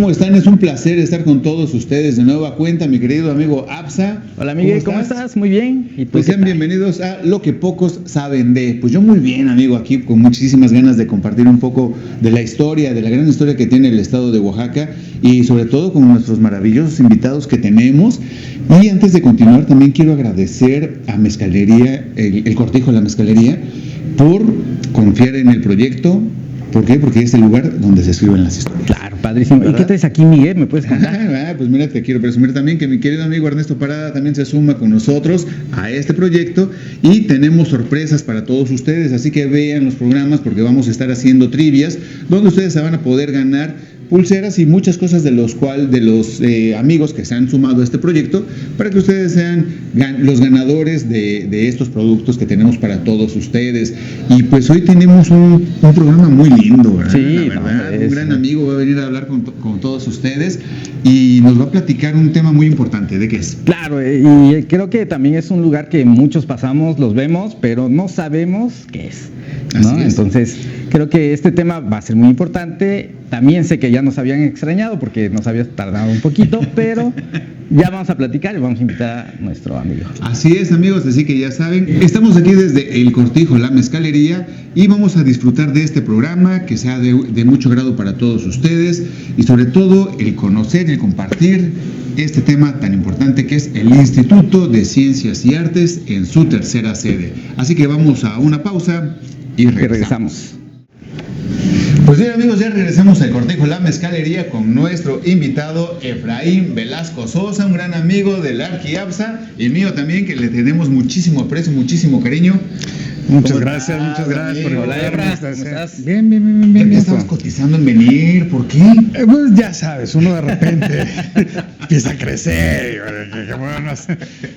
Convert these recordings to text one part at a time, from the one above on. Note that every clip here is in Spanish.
¿Cómo están? Es un placer estar con todos ustedes de nueva cuenta, mi querido amigo Absa. Hola, Miguel, ¿cómo estás? Muy bien. ¿Y tú? Pues sean bienvenidos a Lo que pocos saben de. Pues yo muy bien, amigo, aquí con muchísimas ganas de compartir un poco de la historia, de la gran historia que tiene el estado de Oaxaca y sobre todo con nuestros maravillosos invitados que tenemos. Y antes de continuar, también quiero agradecer a Mezcalería, el Cortijo de la Mezcalería, por confiar en el proyecto. ¿Por qué? Porque es el lugar donde se escriben las historias. Claro, padrísimo. ¿Verdad? ¿Y qué traes aquí, Miguel? ¿Me puedes contar? Pues mira, te quiero presumir también que mi querido amigo Ernesto Parada también se suma con nosotros a este proyecto y tenemos sorpresas para todos ustedes, así que vean los programas porque vamos a estar haciendo trivias donde ustedes se van a poder ganar pulseras y muchas cosas de los amigos que se han sumado a este proyecto para que ustedes sean los ganadores de estos productos que tenemos para todos ustedes. Y pues hoy tenemos un programa muy lindo, ¿verdad? Sí, la verdad, un gran amigo va a venir a hablar con todos ustedes y nos va a platicar un tema muy importante. ¿De qué es? Claro, y creo que también es un lugar que muchos pasamos, los vemos, pero no sabemos qué es, ¿no? Así es. Entonces, creo que este tema va a ser muy importante. También sé que ya nos habían extrañado porque nos había tardado un poquito, pero ya vamos a platicar y vamos a invitar a nuestro amigo. Así es, amigos, así que ya saben, estamos aquí desde el Cortijo, la Mezcalería, y vamos a disfrutar de este programa que sea de mucho grado para todos ustedes y sobre todo el conocer y el compartir este tema tan importante que es el Instituto de Ciencias y Artes en su tercera sede. Así que vamos a una pausa y regresamos. Pues bien, amigos, ya regresamos al Cortijo La Mezcalería con nuestro invitado Efraín Velasco Sosa, un gran amigo del Arqui Absa y mío también, que le tenemos muchísimo aprecio, muchísimo cariño. Muchas gracias por el Hola, Efra, ¿cómo estás? Bien. ¿Por qué estabas cotizando en venir? ¿Por qué? Pues ya sabes, uno de repente empieza a crecer.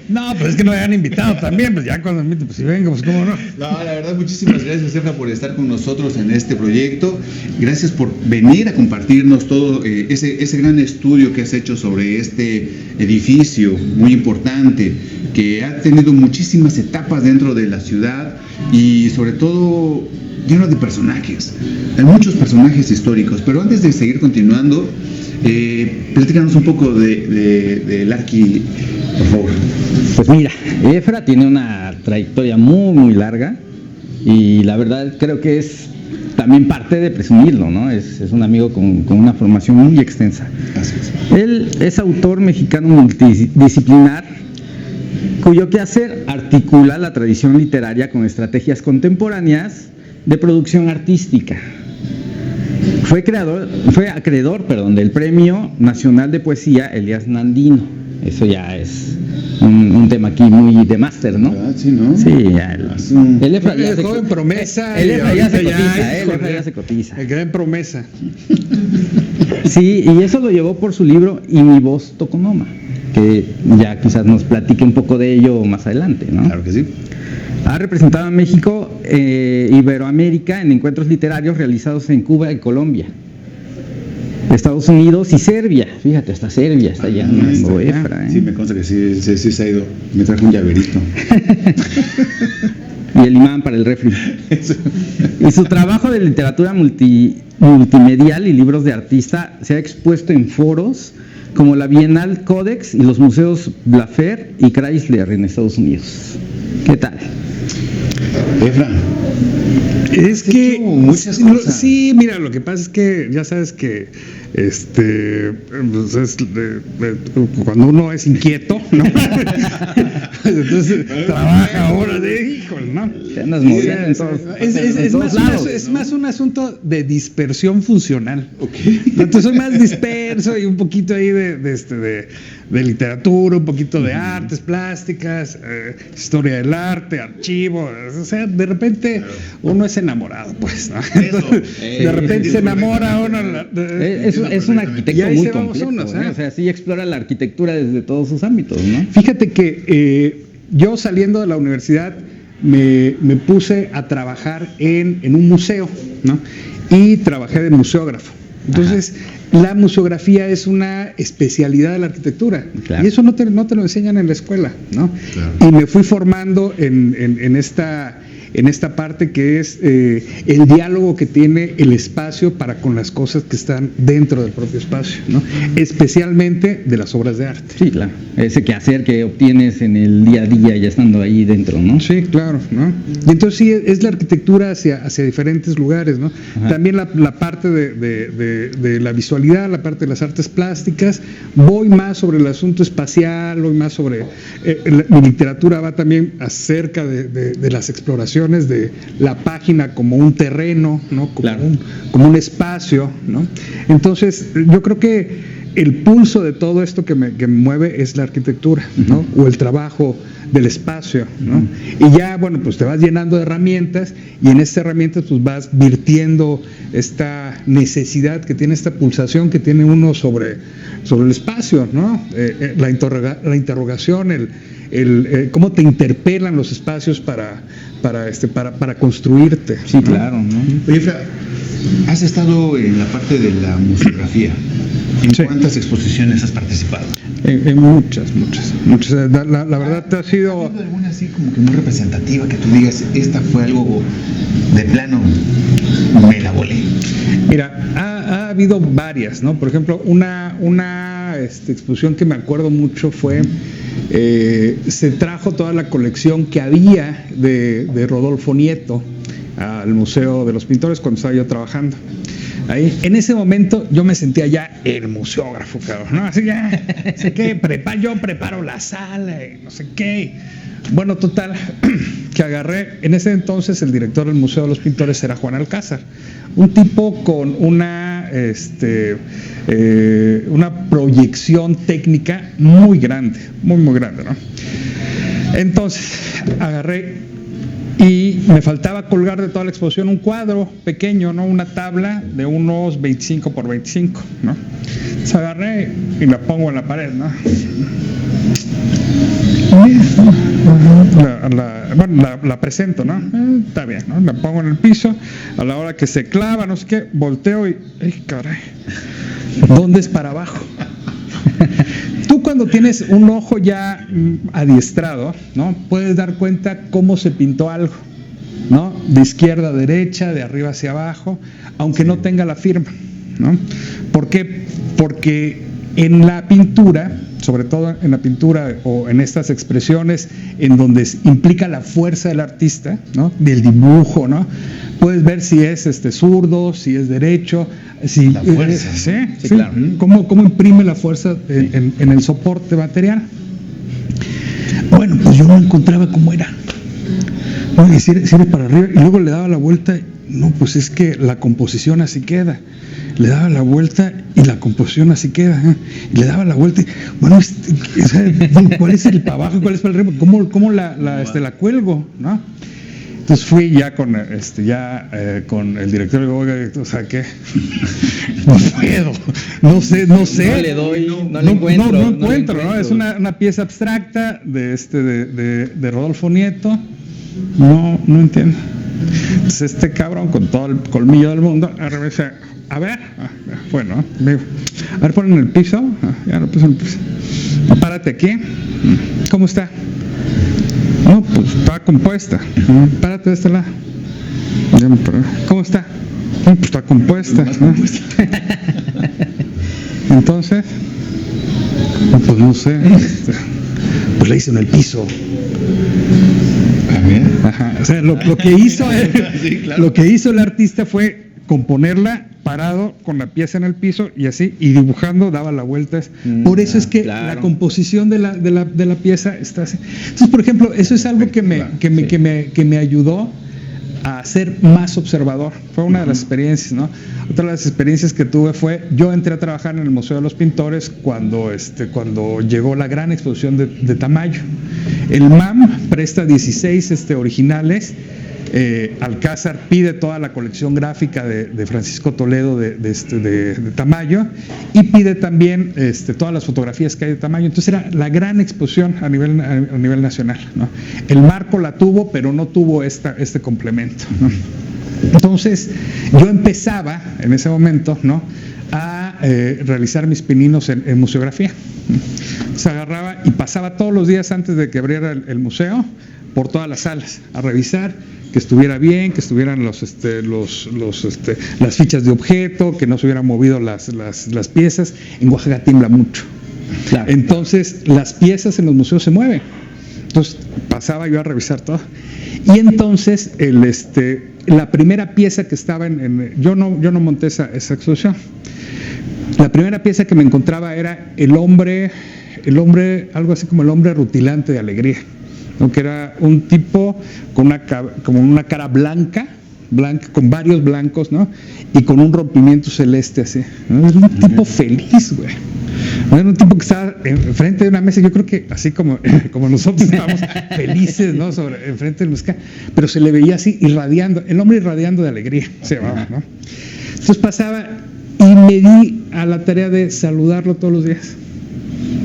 No, pues es que no me habían invitado también, pues ya cuando me inviten, pues si vengo, pues cómo no. No, la verdad, muchísimas gracias, Efra, por estar con nosotros en este proyecto. Gracias por venir a compartirnos todo ese gran estudio que has hecho sobre este edificio muy importante, que ha tenido muchísimas etapas dentro de la ciudad y sobre todo lleno de personajes. Hay muchos personajes históricos, pero antes de seguir continuando, platícanos un poco del Arqui, por favor. Pues mira, Efra tiene una trayectoria muy, muy larga y la verdad creo que es también parte de presumirlo, ¿no? Es un amigo con una formación muy extensa. Así es. Él es autor mexicano multidisciplinar cuyo quehacer articula la tradición literaria con estrategias contemporáneas de producción artística. Fue acreedor del Premio Nacional de Poesía Elías Nandino. Eso ya es un tema aquí muy de máster, ¿no? ¿Verdad? Sí, ¿no? Sí, ya. El Efra ya se joven promesa. El Efra ya se cotiza, el Efra ya se cotiza. El gran promesa. Sí, y eso lo llevó por su libro Y mi voz toconoma, que ya quizás nos platique un poco de ello más adelante, ¿no? Claro que sí. Ha representado a México, Iberoamérica, en encuentros literarios realizados en Cuba y Colombia, Estados Unidos y Serbia. Fíjate, hasta Serbia está ya en Efra. Sí, me consta que sí se ha ido. Me trajo un llaverito. Y el imán para el refri. Y su trabajo de literatura multimedial y libros de artista se ha expuesto en foros como la Bienal Codex y los museos Blafer y Chrysler en Estados Unidos. ¿Qué tal? Efra, es que muchas cosas. Sí, mira, lo que pasa es que ya sabes que pues cuando uno es inquieto, ¿no? Entonces trabaja ahora de híjole, ¿no? Te andas moviendo en todos lados. Es más un asunto de dispersión funcional. Okay. Entonces soy más disperso y un poquito ahí de literatura, un poquito de artes plásticas, historia del arte, archivo, o sea, de repente uno es enamorado, pues, ¿no? Entonces, de repente se enamora uno. Es un arquitecto muy completo, uno, ¿no? O sea, sí explora la arquitectura desde todos sus ámbitos, ¿no? Fíjate que yo saliendo de la universidad me puse a trabajar en un museo, ¿no? Y trabajé de museógrafo. Entonces, la museografía es una especialidad de la arquitectura. Claro. Y eso no te lo enseñan en la escuela, ¿no? Claro. Y me fui formando en esta en esta parte que es el diálogo que tiene el espacio para con las cosas que están dentro del propio espacio, ¿no? Especialmente de las obras de arte. Sí, claro. Ese quehacer que obtienes en el día a día ya estando ahí dentro, ¿no? Sí, claro, ¿no? Y entonces sí, es la arquitectura hacia diferentes lugares, ¿no? Ajá. También la parte de la visualidad, la parte de las artes plásticas, voy más sobre el asunto espacial, voy más sobre... mi literatura va también acerca de las exploraciones de la página como un terreno, ¿no? Como, claro, como un espacio, ¿no? Entonces, yo creo que el pulso de todo esto que me mueve es la arquitectura, ¿no? O el trabajo del espacio, ¿no? Y ya, bueno, pues te vas llenando de herramientas y en esas herramientas pues vas virtiendo esta necesidad que tiene, esta pulsación que tiene uno sobre el espacio, ¿no? La interrogación, cómo te interpelan los espacios para construirte. Sí, ¿no? Claro, ¿no? Oye, Fra, has estado en la parte de la museografía. ¿En sí. cuántas exposiciones has participado? En muchas. La verdad te ha sido... ¿Ha habido alguna así como que muy representativa que tú digas, esta fue algo de plano, me la volé? Mira, ha habido varias, ¿no? Por ejemplo, una exposición que me acuerdo mucho fue... se trajo toda la colección que había de Rodolfo Nieto al Museo de los Pintores cuando estaba yo trabajando. Ahí, en ese momento yo me sentía ya el museógrafo, cabrón, ¿no? Así ya, no sé qué, yo preparo la sala y no sé qué. Bueno, total, que agarré, en ese entonces el director del Museo de los Pintores era Juan Alcázar, un tipo con una proyección técnica muy grande, muy grande, ¿no? Entonces, agarré y me faltaba colgar de toda la exposición un cuadro pequeño, ¿no? Una tabla de unos 25 por 25, ¿no? Entonces agarré y la pongo en la pared, ¿no? La presento, ¿no? Está bien, ¿no? La pongo en el piso, a la hora que se clava, no sé qué, volteo y... ¡ay, caray! ¿Dónde es para abajo? Tú cuando tienes un ojo ya adiestrado, ¿no? Puedes dar cuenta cómo se pintó algo, ¿no? De izquierda a derecha, de arriba hacia abajo, aunque no tenga la firma, ¿no? ¿Por qué? Porque en la pintura, sobre todo en la pintura o en estas expresiones en donde implica la fuerza del artista, ¿no? Del dibujo, ¿no? Puedes ver si es zurdo, si es derecho, si la fuerza, sí, claro. ¿Cómo imprime la fuerza en el soporte material? Bueno, pues yo no encontraba cómo era. No, y si era para arriba, y luego le daba la vuelta, no, pues es que la composición así queda. Le daba la vuelta y la composición así queda, ¿eh? Y le daba la vuelta y, bueno, ¿cuál es el para abajo y cuál es para arriba? ¿Cómo la cuelgo, no? Entonces fui ya con el director y digo, oiga, o sea, ¿qué? No puedo, no sé. No le doy, no encuentro, ¿no? Es una pieza abstracta de Rodolfo Nieto, no entiendo. Entonces cabrón con todo el colmillo del mundo, a ver, bueno, a ver, ponlo en el piso, ya lo puse en el piso. Párate aquí, ¿cómo está? No, pues está compuesta. Párate de este lado. ¿Cómo está? No, pues está compuesta, ¿no? Entonces, pues no sé. Pues la hice en el piso. Ajá. O sea, lo que hizo sí, claro. Lo que hizo el artista fue componerla parado con la pieza en el piso y así, y dibujando daba la vuelta. Por eso es que claro, la composición de la pieza está así. Entonces, por ejemplo, eso es algo que me ayudó a ser más observador. Fue una de las experiencias, ¿no? Otra de las experiencias que tuve fue, yo entré a trabajar en el Museo de los Pintores cuando llegó la gran exposición de Tamayo. El MAM presta 16 originales. Alcázar pide toda la colección gráfica de Francisco Toledo de Tamayo y pide también todas las fotografías que hay de Tamayo. Entonces era la gran exposición a nivel nacional, ¿no? El marco la tuvo, pero no tuvo este complemento, ¿no? Entonces yo empezaba en ese momento, ¿no?, a realizar mis pininos en museografía. se agarraba y pasaba todos los días antes de que abriera el museo por todas las salas a revisar que estuviera bien, que estuvieran las fichas de objeto, que no se hubieran movido las piezas. En Oaxaca tiembla mucho. Claro. Entonces las piezas en los museos se mueven. Entonces pasaba yo a revisar todo. Y entonces la primera pieza que estaba yo no monté esa exposición. La primera pieza que me encontraba era el hombre, algo así como el hombre rutilante de alegría, ¿no? Que era un tipo con una cara blanca, con varios blancos, ¿no? Y con un rompimiento celeste así, ¿no? Era un tipo feliz, güey. Era un tipo que estaba enfrente de una mesa, yo creo que así como nosotros estábamos felices, ¿no? Enfrente del mezcal, pero se le veía así irradiando, el hombre irradiando de alegría, se llamaba, ¿no? Entonces pasaba y me di a la tarea de saludarlo todos los días,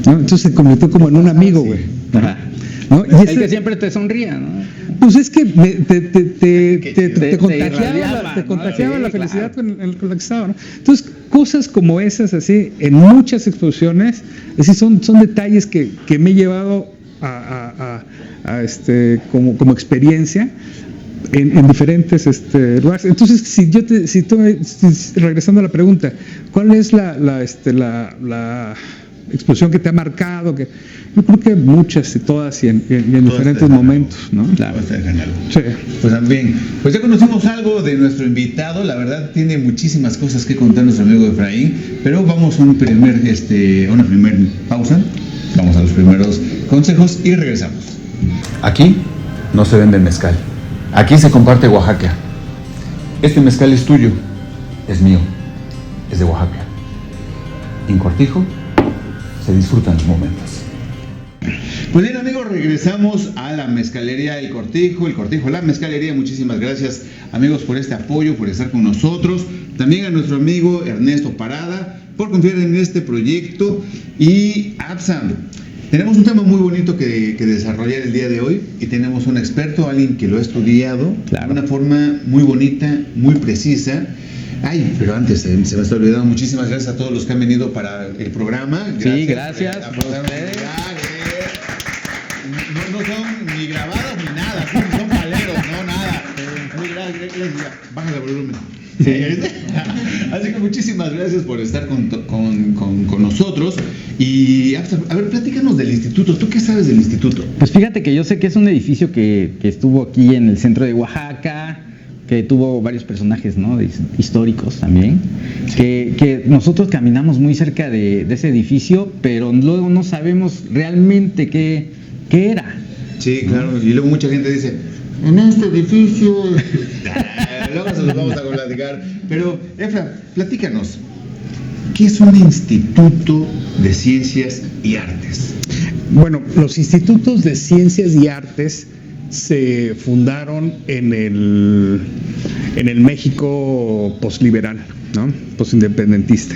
¿no? Entonces se convirtió como en un amigo, güey. ¿No? Y que siempre te sonría, ¿no? Pues es que te contagiaba la felicidad, claro, con la que estaba, ¿no? Entonces, cosas como esas, así, en muchas exposiciones, así son detalles que me he llevado como experiencia en diferentes lugares. Entonces, regresando a la pregunta, ¿cuál es la exposición que te ha marcado? Yo creo que muchas y todas y en diferentes momentos, ¿no? Claro. Sí. Pues también, pues ya conocimos algo de nuestro invitado. La verdad tiene muchísimas cosas que contar nuestro amigo Efraín, pero vamos a una primer pausa. Vamos a los primeros consejos y regresamos. Aquí no se vende mezcal. Aquí se comparte Oaxaca. Este mezcal es tuyo, es mío, es de Oaxaca. En Cortijo se disfrutan los momentos. Pues bien, amigos, regresamos a la mezcalería El Cortijo, la mezcalería. Muchísimas gracias, amigos, por este apoyo, por estar con nosotros. También a nuestro amigo Ernesto Parada por confiar en este proyecto. Y Absam, tenemos un tema muy bonito que desarrollar el día de hoy y tenemos un experto, alguien que lo ha estudiado, claro, de una forma muy bonita, muy precisa. Ay, pero antes se me está olvidando. Muchísimas gracias a todos los que han venido para el programa. Gracias, sí, gracias. No son ni grabados ni nada, son paleros, no nada. Muy gracias. Baja el volumen. Sí. Así que muchísimas gracias por estar con nosotros. Y a ver, platícanos del instituto. ¿Tú qué sabes del instituto? Pues fíjate que yo sé que es un edificio que estuvo aquí en el centro de Oaxaca, que tuvo varios personajes, ¿no? Históricos también, que nosotros caminamos muy cerca de ese edificio, pero luego no sabemos realmente qué era. Sí, claro, y luego mucha gente dice, en este edificio, luego se los vamos a platicar, pero Efra, platícanos, ¿qué es un instituto de ciencias y artes? Bueno, los institutos de ciencias y artes se fundaron en el México postliberal, ¿no? Postindependentista.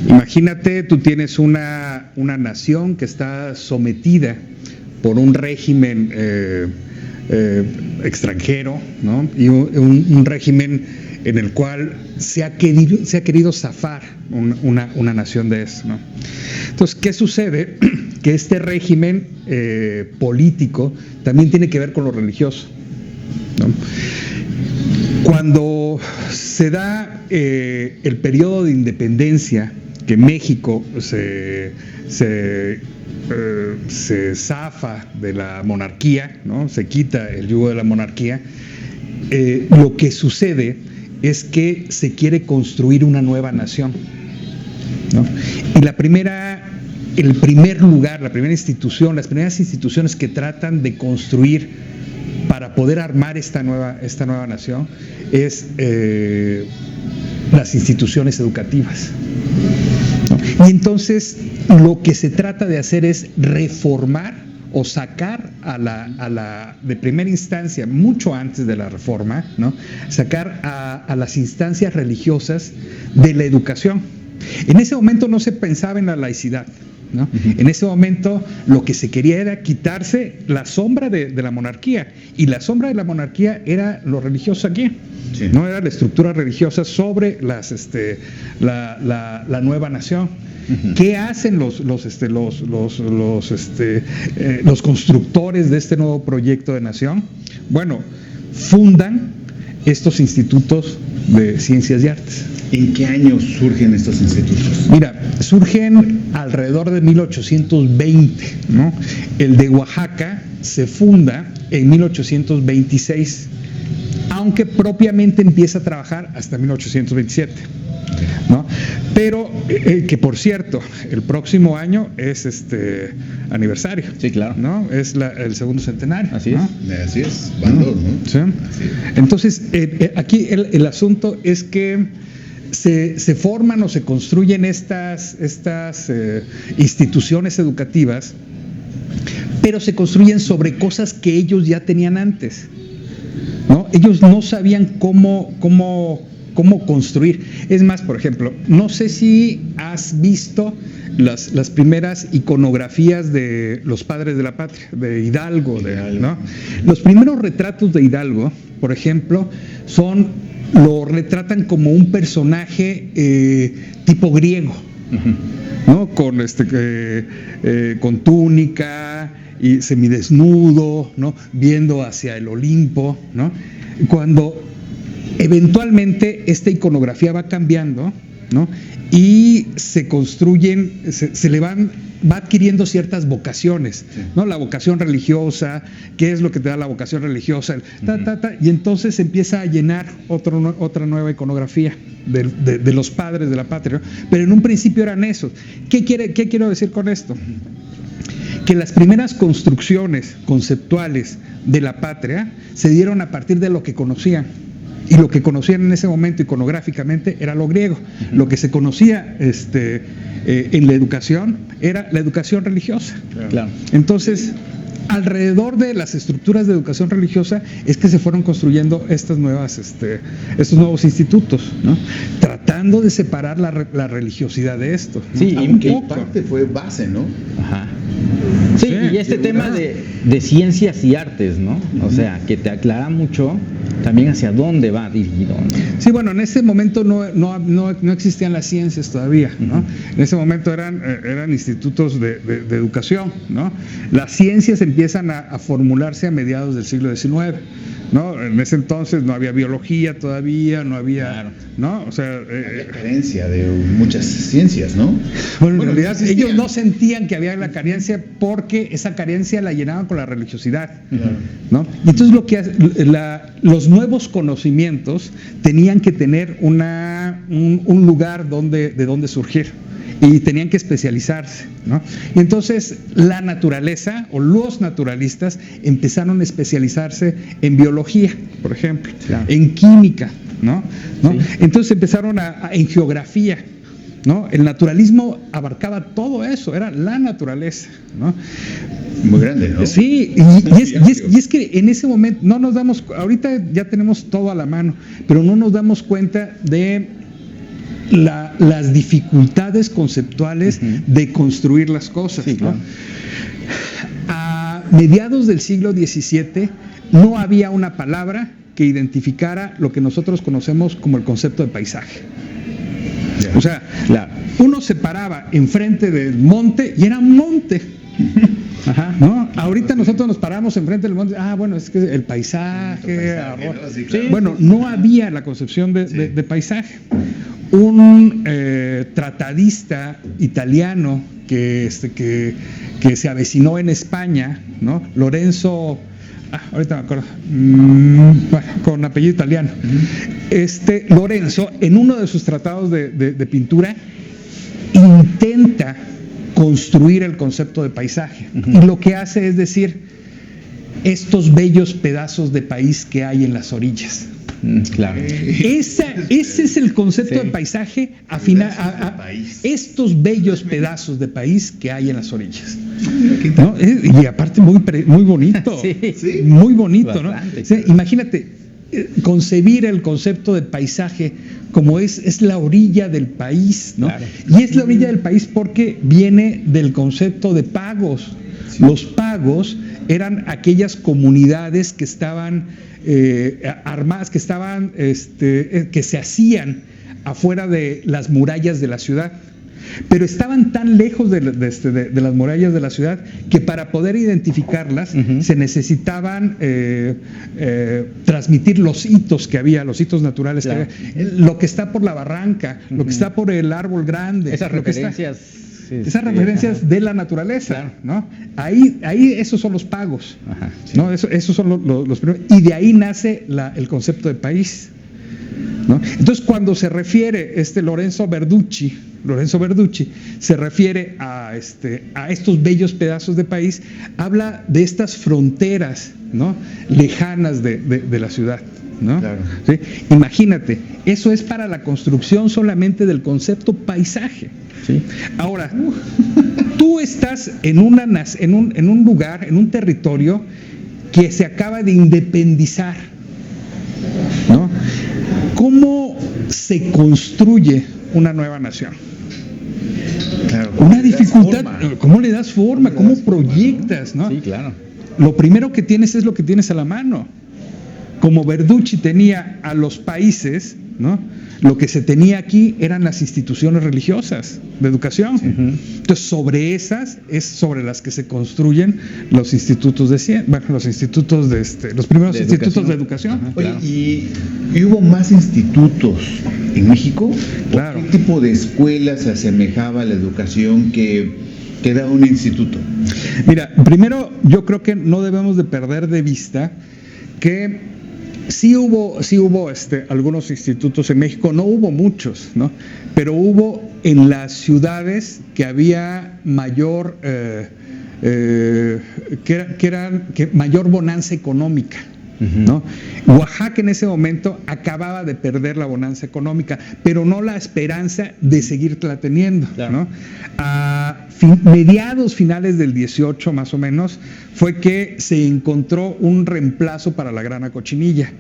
Imagínate, tú tienes una nación que está sometida por un régimen extranjero, ¿no? Y un régimen en el cual se ha querido zafar una nación de eso, ¿no? Entonces, ¿qué sucede? Que este régimen político también tiene que ver con lo religioso, ¿no? Cuando se da el periodo de independencia, que México se zafa de la monarquía, ¿no? Se quita el yugo de la monarquía, lo que sucede es que se quiere construir una nueva nación, ¿no? Y la primera institución, las primeras instituciones que tratan de construir para poder armar esta nueva nación es las instituciones educativas, ¿no? Y entonces lo que se trata de hacer es reformar o sacar de primera instancia, mucho antes de la reforma, ¿no? Sacar a las instancias religiosas de la educación. En ese momento no se pensaba en la laicidad, ¿no? Uh-huh. En ese momento lo que se quería era quitarse la sombra de la monarquía, y la sombra de la monarquía era lo religioso aquí, sí. No era la estructura religiosa sobre la nueva nación. Uh-huh. ¿Qué hacen los constructores de este nuevo proyecto de nación? Bueno, fundan estos institutos de ciencias y artes. ¿En qué años surgen estos institutos? Mira, surgen alrededor de 1820, ¿no? El de Oaxaca se funda en 1826, aunque propiamente empieza a trabajar hasta 1827. ¿No? Pero que por cierto, el próximo año es aniversario. Sí, claro. ¿No? Es el segundo centenario. Así ¿no? es. Así es, van dos, ¿no? Sí. Así es. Entonces, aquí el asunto es que se forman o se construyen estas instituciones educativas, pero se construyen sobre cosas que ellos ya tenían antes, ¿no? Ellos no sabían cómo construir. Es más, por ejemplo, no sé si has visto las primeras iconografías de los padres de la patria, de Hidalgo, ¿no? Los primeros retratos de Hidalgo, por ejemplo, lo retratan como un personaje tipo griego, uh-huh. ¿No? Con túnica y semidesnudo, ¿no? Viendo hacia el Olimpo, ¿no? Cuando eventualmente esta iconografía va cambiando, ¿no? Y se construyen, va adquiriendo ciertas vocaciones, sí. ¿No? La vocación religiosa, ¿qué es lo que te da la vocación religiosa? Y entonces se empieza a llenar otra nueva iconografía de los padres de la patria, ¿no? Pero en un principio eran esos. ¿Qué quiero decir con esto? Que las primeras construcciones conceptuales de la patria se dieron a partir de lo que conocían. Y lo que conocían en ese momento iconográficamente era lo griego. Uh-huh. Lo que se conocía en la educación era la educación religiosa. Claro. Entonces, alrededor de las estructuras de educación religiosa es que se fueron construyendo estos nuevos institutos, ¿no? Tratando de separar la religiosidad de esto, ¿no? Sí, aunque en parte fue base, ¿no? Ajá. Sí, y tema de ciencias y artes, ¿no? O sea, que te aclara mucho también hacia dónde va dirigido, ¿no? Sí, bueno, en ese momento no existían las ciencias todavía, ¿no? En ese momento eran institutos de educación, ¿no? Las ciencias empiezan a formularse a mediados del siglo XIX, ¿no? En ese entonces no había biología todavía, no había, claro. ¿No? O sea, había carencia de muchas ciencias, ¿no? Bueno, en realidad ellos no sentían que había la carencia porque esa carencia la llenaban con la religiosidad, claro. ¿No? Y entonces lo que los nuevos conocimientos tenían que tener un lugar de donde surgir. Y tenían que especializarse, ¿no? Y entonces la naturaleza o los naturalistas empezaron a especializarse en biología, por ejemplo, claro. En química, ¿no? Sí. Entonces empezaron en geografía, ¿no? El naturalismo abarcaba todo eso, era la naturaleza, ¿no? Muy grande, ¿no? Sí, y es que en ese momento no nos damos, ahorita ya tenemos todo a la mano, pero no nos damos cuenta de las dificultades conceptuales, uh-huh. De construir las cosas, sí, ¿no? Claro. A mediados del siglo XVII no había una palabra que identificara lo que nosotros conocemos como el concepto de paisaje. Yeah. O sea, uno se paraba enfrente del monte y era un monte. Ajá, ¿no? Ahorita nosotros nos paramos enfrente del monte, bueno, es que el paisaje, ¿no? Sí, claro. Bueno, no había la concepción de paisaje. Un tratadista italiano que se avecinó en España, ¿no? Lorenzo, ahorita me acuerdo, con apellido italiano. Uh-huh. Lorenzo, en uno de sus tratados de pintura, intenta construir el concepto de paisaje. Uh-huh. Y lo que hace es decir, estos bellos pedazos de país que hay en las orillas. Claro. Ese es el concepto, sí. De paisaje estos bellos pedazos de país que hay en las orillas, ¿no? Y aparte muy bonito, sí. Muy bonito, bastante, ¿no? O sea, imagínate, concebir el concepto de paisaje como es la orilla del país, ¿no? Claro. Y es la orilla del país porque viene del concepto de pagos. Sí. Los pagos eran aquellas comunidades que estaban armadas, que estaban, que se hacían afuera de las murallas de la ciudad. Pero estaban tan lejos de las murallas de la ciudad que para poder identificarlas se necesitaban transmitir los hitos que había, los hitos naturales, claro, que había, lo que está por la barranca, lo que está por el árbol grande. Esas referencias. Esas referencias de la naturaleza, claro, ¿no? Ahí esos son los pagos, ajá, sí, ¿no? Esos son los primeros, y de ahí nace el concepto de país, ¿no? Entonces, cuando se refiere Lorenzo Verducci se refiere a estos bellos pedazos de país, habla de estas fronteras, ¿no?, lejanas de la ciudad, ¿no? Claro. ¿Sí? Imagínate, eso es para la construcción solamente del concepto paisaje. ¿Sí? Ahora, tú estás en un lugar, en un territorio que se acaba de independizar, ¿no? ¿Cómo se construye una nueva nación? Claro, una dificultad. ¿Cómo le das forma? ¿Cómo proyectas? ¿No? Sí, claro. Lo primero que tienes es lo que tienes a la mano. Como Verducci tenía a los países, ¿no?, lo que se tenía aquí eran las instituciones religiosas de educación. Sí. Entonces, sobre esas es sobre las que se construyen los institutos de ciencia, bueno, los institutos los primeros institutos de educación. Ajá, claro. Oye, ¿y hubo más institutos en México? Claro. ¿Qué tipo de escuela se asemejaba a la educación que daba un instituto? Mira, primero yo creo que no debemos de perder de vista que sí hubo algunos institutos en México, no hubo muchos, ¿no? Pero hubo en las ciudades que había mayor mayor bonanza económica, ¿no? Oaxaca en ese momento acababa de perder la bonanza económica, pero no la esperanza de seguirla teniendo, claro, ¿no? A mediados finales del 18 más o menos fue que se encontró un reemplazo para la grana cochinilla,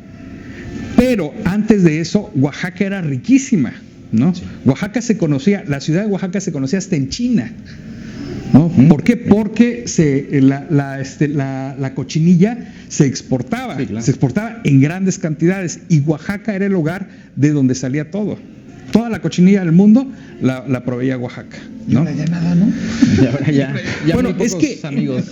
pero antes de eso Oaxaca era riquísima, ¿no? Sí. Oaxaca se conocía, la ciudad de Oaxaca se conocía hasta en China, ¿no? ¿Por qué? Porque la cochinilla se exportaba, sí, claro, se exportaba en grandes cantidades, y Oaxaca era el lugar de donde salía todo. Toda la cochinilla del mundo la proveía Oaxaca, ¿no? Y ahora ya nada, ¿no? Y ahora ya bueno, muy es que amigos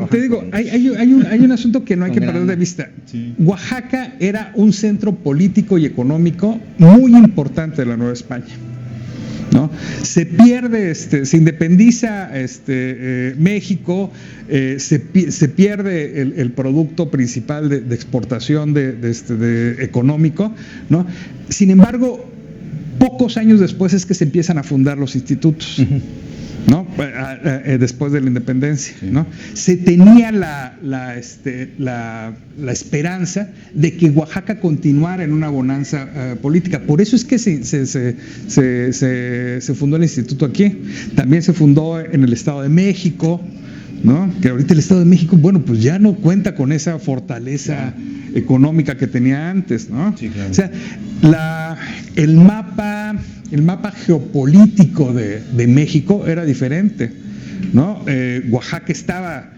te digo, hay un asunto que no hay que perder de vista. Sí. Oaxaca era un centro político y económico muy importante de la Nueva España, ¿no? Se pierde, se independiza México, se pierde el producto principal de exportación de económico, ¿no? Sin embargo, pocos años después es que se empiezan a fundar los institutos, ¿no? Después de la independencia, ¿no? Se tenía la esperanza de que Oaxaca continuara en una bonanza política. Por eso es que se fundó el instituto aquí. También se fundó en el Estado de México, ¿no? Que ahorita el Estado de México, bueno, pues ya no cuenta con esa fortaleza económica que tenía antes, ¿no? Sí, claro. O sea, el mapa geopolítico de México era diferente, ¿no? Oaxaca estaba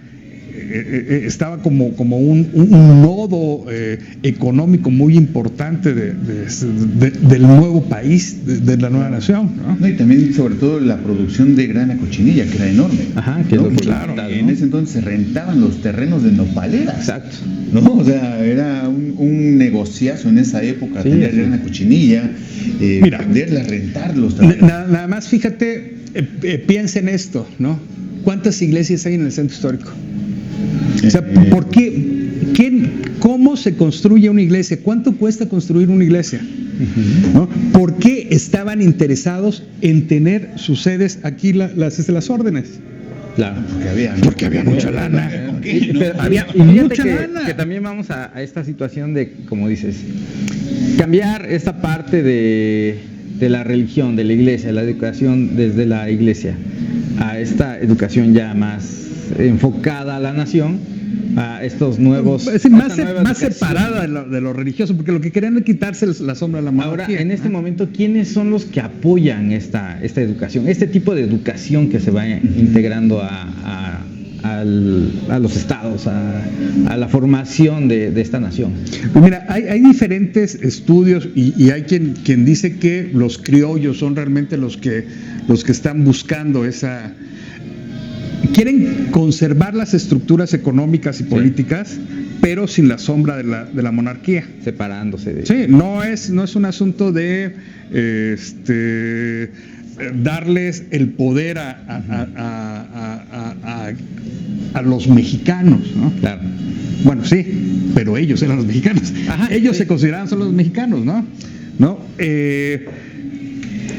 como un nodo económico muy importante del nuevo país, de la nueva nación, ¿no? No, y también sobre todo la producción de grana cochinilla, que era enorme. Ajá, que ¿no? es lo Claro, y en ese entonces se rentaban los terrenos de nopaleras. Exacto. ¿No? O sea, era un negociazo en esa época, sí, tener grana cochinilla, venderla, rentar los terrenos. Nada más fíjate, piensa en esto, ¿no? ¿Cuántas iglesias hay en el centro histórico? O sea, ¿por qué? ¿Cómo se construye una iglesia? ¿Cuánto cuesta construir una iglesia? ¿No? ¿Por qué estaban interesados en tener sus sedes aquí las órdenes? Claro, porque había mucha lana. Pero había mucha lana. Que también vamos a esta situación de, como dices, cambiar esta parte de la religión, de la iglesia, la educación desde la iglesia, a esta educación ya más enfocada a la nación. a estos nuevos... Es más separada de lo religioso, porque lo que querían es quitarse la sombra de la monarquía. Ahora, en este momento, ¿quiénes son los que apoyan esta educación, este tipo de educación que se va integrando a los estados, a la formación de esta nación? Pues mira, hay diferentes estudios y hay quien dice que los criollos son realmente los que están buscando esa... Quieren conservar las estructuras económicas y políticas, pero sin la sombra de la monarquía. Separándose de... Sí, no es un asunto de darles el poder a los mexicanos, ¿no? Claro. Bueno, sí, pero ellos eran los mexicanos. Ajá, ellos sí. se consideraban solo los mexicanos, ¿no?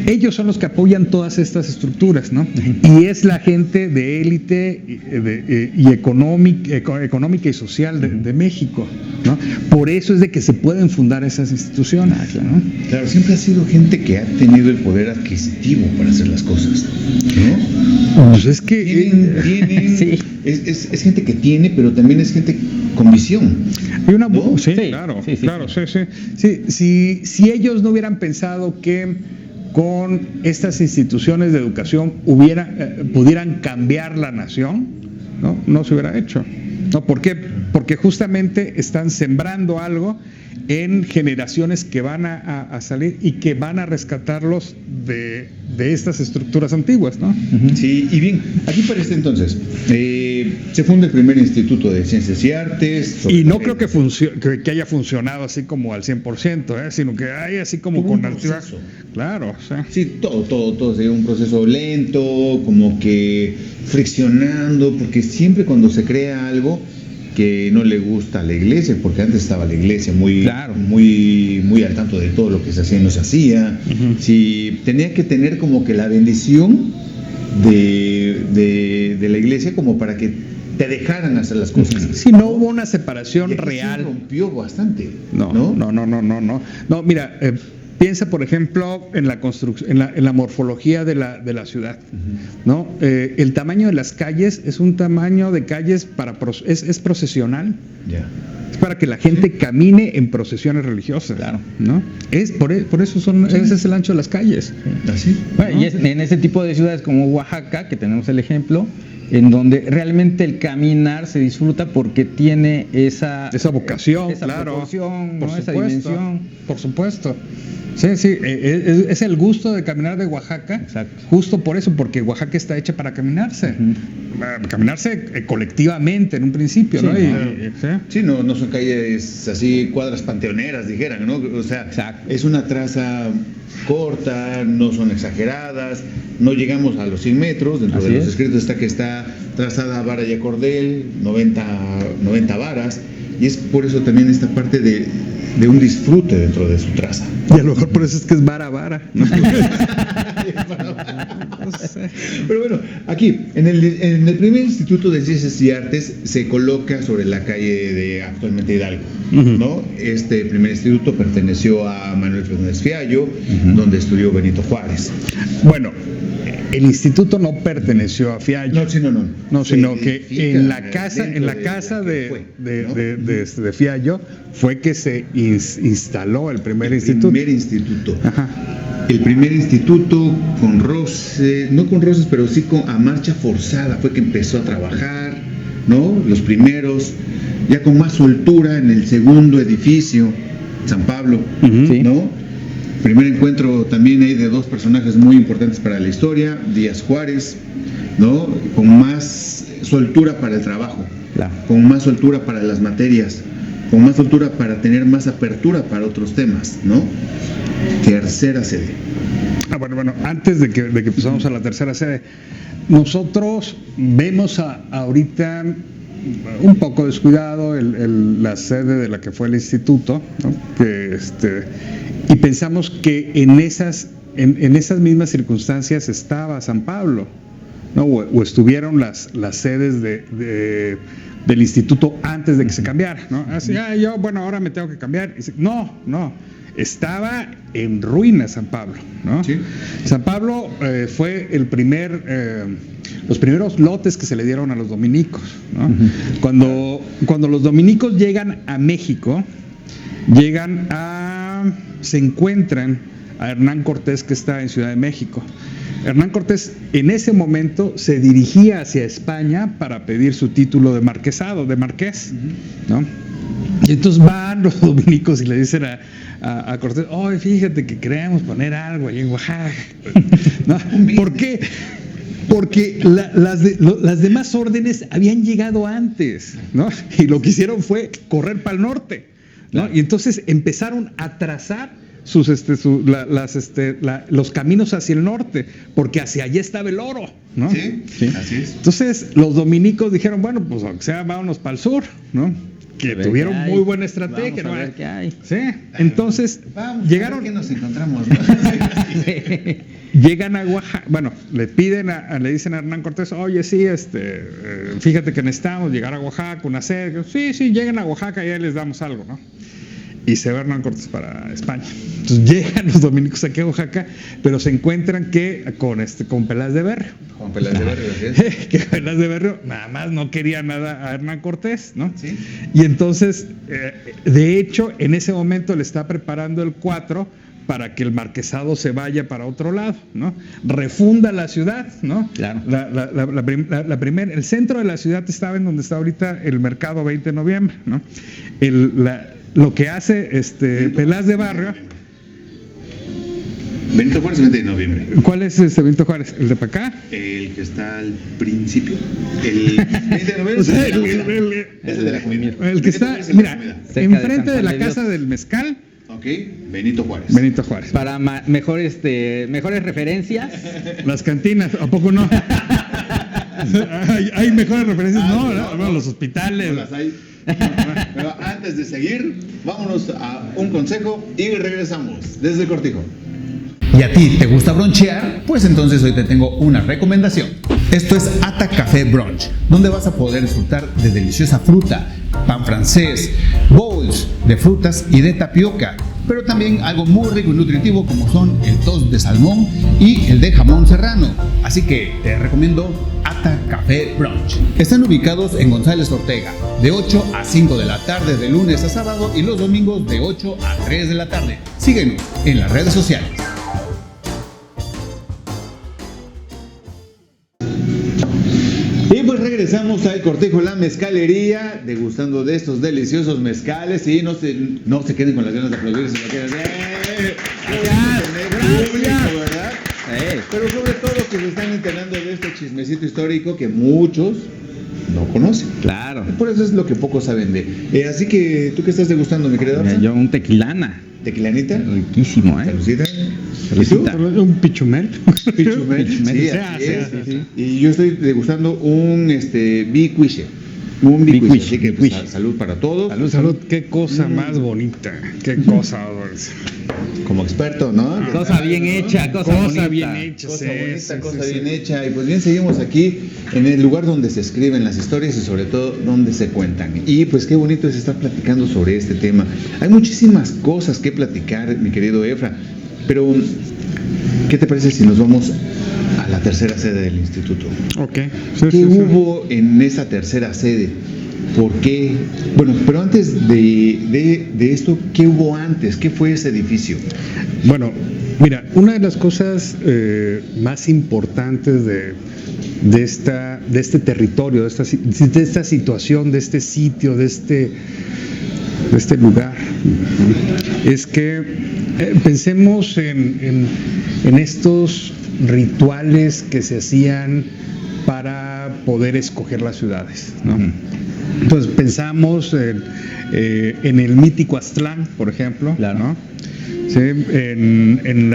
Ellos son los que apoyan todas estas estructuras, ¿no? Y es la gente de élite y económica y social de México, ¿no? Por eso es de que se pueden fundar esas instituciones, ¿no? Claro, siempre ha sido gente que ha tenido el poder adquisitivo para hacer las cosas, ¿no? Pues es que... Tienen Sí. es gente que tiene, pero también es gente con visión. Hay una... ¿No? Sí, Sí, claro, sí, sí, claro, sí. Si ellos no hubieran pensado que con estas instituciones de educación pudieran cambiar la nación, no se hubiera hecho. ¿No? ¿Por qué? Porque justamente están sembrando algo en generaciones que van a salir y que van a rescatarlos de estas estructuras antiguas, ¿no? Sí, y bien, aquí para este entonces, se funda el primer Instituto de Ciencias y Artes. Y no creo que haya funcionado así como al 100%, sino que hay así como Tuvo con un altibajos. proceso. Claro, o sea. Sí, todo sería un proceso lento, como que friccionando, porque siempre cuando se crea algo que no le gusta a la iglesia, porque antes estaba la iglesia muy al tanto de todo lo que se hacía y no se hacía, sí, tenía que tener como que la bendición de la iglesia como para que te dejaran hacer las cosas. Sí, no hubo una separación Y aquí real. se rompió bastante. No, mira, piensa por ejemplo en la construcción, en la morfología de la ciudad, ¿no? El tamaño de las calles es un tamaño de calles es procesional. Ya. Es para que la gente camine en procesiones religiosas, Claro. ¿no? Por eso ese es el ancho de las calles. ¿Así? Bueno, y es en ese tipo de ciudades como Oaxaca, que tenemos el ejemplo, en donde realmente el caminar se disfruta porque tiene esa vocación, esa claro, proporción, por ¿no? Esa supuesto, dimensión. por supuesto. Sí, es el gusto de caminar de Oaxaca. Exacto. Justo por eso, porque Oaxaca está hecha para caminarse, caminarse colectivamente en un principio, Sí, ¿no? claro. Sí, no son calles así, cuadras panteoneras, dijeran, ¿no? O sea, Exacto. es una traza corta, no son exageradas, no llegamos a los 100 metros, dentro Así de los es. escritos está que está trazada vara y a cordel, 90 varas, y es por eso también esta parte de un disfrute dentro de su traza. Y a lo mejor por eso es que es vara, ¿no? Pero bueno, aquí, en el primer Instituto de Ciencias y Artes se coloca sobre la calle de actualmente Hidalgo, ¿no? Este primer instituto perteneció a Manuel Fernández Fiallo, donde estudió Benito Juárez. Bueno, el instituto no perteneció a Fiallo. No, Sino se que edifica en la casa dentro de la que fue, ¿no? de Fiallo fue que se instaló el primer El instituto. primer instituto. Ajá. El primer instituto no con roces, pero sí a marcha forzada fue que empezó a trabajar, ¿no? Los primeros, ya con más soltura en el segundo edificio, San Pablo, Sí. ¿no? Primer encuentro también hay de dos personajes muy importantes para la historia, Díaz Juárez, ¿no? Con más soltura para el trabajo, Claro. con más soltura para las materias, con más soltura para tener más apertura para otros temas, ¿no? Tercera sede. Bueno, antes de que empezamos a la tercera sede, nosotros vemos ahorita un poco descuidado la sede de la que fue el instituto, ¿no? Y pensamos que en esas mismas circunstancias estaba San Pablo, ¿no? O estuvieron las sedes del instituto antes de que se cambiara, ¿no? Así, yo, ahora me tengo que cambiar. No. estaba en ruinas San Pablo, ¿no? Sí. San Pablo fue los primeros lotes que se le dieron a los dominicos, ¿no? Cuando los dominicos llegan a México, se encuentran a Hernán Cortés, que está en Ciudad de México. Hernán Cortés en ese momento se dirigía hacia España para pedir su título de marquesado, de marqués, ¿no? Y entonces van los dominicos y le dicen a Cortés: oye, fíjate que queremos poner algo ahí en Oaxaca, ¿no? ¿Por qué? Porque las demás órdenes habían llegado antes, ¿no? Y lo que hicieron fue correr para el norte, ¿no? Y entonces empezaron a trazar los caminos hacia el norte, porque hacia allá estaba el oro, ¿no? Sí, así es. Entonces los dominicos dijeron: bueno, pues aunque sea, vámonos para el sur, ¿no? Que tuvieron muy buena estrategia, vamos a ¿no? ver qué hay. Sí, entonces llegaron. A ver qué nos encontramos, ¿no? Llegan a Oaxaca, bueno, le dicen a Hernán Cortés: oye, sí, fíjate que necesitamos llegar a Oaxaca, una sede. Sí, lleguen a Oaxaca y ya les damos algo, ¿no? Y se va Hernán Cortés para España. Entonces llegan los dominicos aquí a Oaxaca, pero se encuentran con Peláez de Berrio. Con Peláez de Berrio, que Peláez de Berrio nada más no quería nada a Hernán Cortés, ¿no? Sí. Y entonces, de hecho, en ese momento le está preparando el 4 para que el marquesado se vaya para otro lado, ¿no? Refunda la ciudad, ¿no? Claro. El centro de la ciudad estaba en donde está ahorita el mercado 20 de noviembre, ¿no? Lo que hace Peláez de Berrio. Benito Juárez, 20 de noviembre. ¿Cuál es Benito Juárez? ¿El de para acá? El que está al principio. El 20 de noviembre. O sea, es el de la comida. El que está, Benito Juárez es el de la mira, comida. Cerca enfrente de de la San Juan de casa del mezcal. Ok, Benito Juárez. Benito Juárez. Para mejores referencias. Las cantinas, ¿a poco no? hay mejores referencias, no, los hospitales. No las hay. Pero antes de seguir, vámonos a un consejo y regresamos desde el Cortijo. ¿Y a ti te gusta bronchear? Pues entonces hoy te tengo una recomendación. Esto es Ata Café Brunch, donde vas a poder disfrutar de deliciosa fruta, pan francés, bowls de frutas y de tapioca, pero también algo muy rico y nutritivo como son el toast de salmón y el de jamón serrano. Así que te recomiendo Ata Café Brunch. Están ubicados en González Ortega, de 8 a 5 de la tarde de lunes a sábado y los domingos de 8 a 3 de la tarde. Síguenos en las redes sociales. Y pues regresamos al Cortijo La Mezcalería, degustando de estos deliciosos mezcales. Y no se queden con las ganas de aplaudirse. ¿Verdad? Pero sobre todo que se están enterando de este chismecito histórico que muchos no conocen. Claro. Por eso es lo que pocos saben de. Así que, ¿tú qué estás degustando, mi querida Absa? Yo un tequilana. ¿Tequilanita? Riquísimo, ¿eh? Salucita. Saludcita. Un pichumel. Pichumel, sí, así es. Y yo estoy degustando un bicuiche. Un bicuiche, así que pues, salud para todos. Salud. Qué cosa más bonita. Qué cosa. Como experto, ¿no? Cosa bien hecha, cosa bien hecha. Cosa bonita, cosa bien hecha. Y pues bien, seguimos aquí en el lugar donde se escriben las historias y sobre todo donde se cuentan. Y pues qué bonito es estar platicando sobre este tema. Hay muchísimas cosas que platicar, mi querido Efra. Pero, ¿qué te parece si nos vamos a la tercera sede del instituto? Ok. ¿Qué hubo en esa tercera sede? ¿Por qué? Bueno, pero antes de esto, ¿qué hubo antes? ¿Qué fue ese edificio? Bueno, mira, una de las cosas más importantes de este territorio, de esta situación, de este sitio, de este lugar, es que pensemos en estos rituales que se hacían para poder escoger las ciudades, ¿no? Entonces pensamos en el mítico Aztlán, por ejemplo, claro, ¿no? Sí, en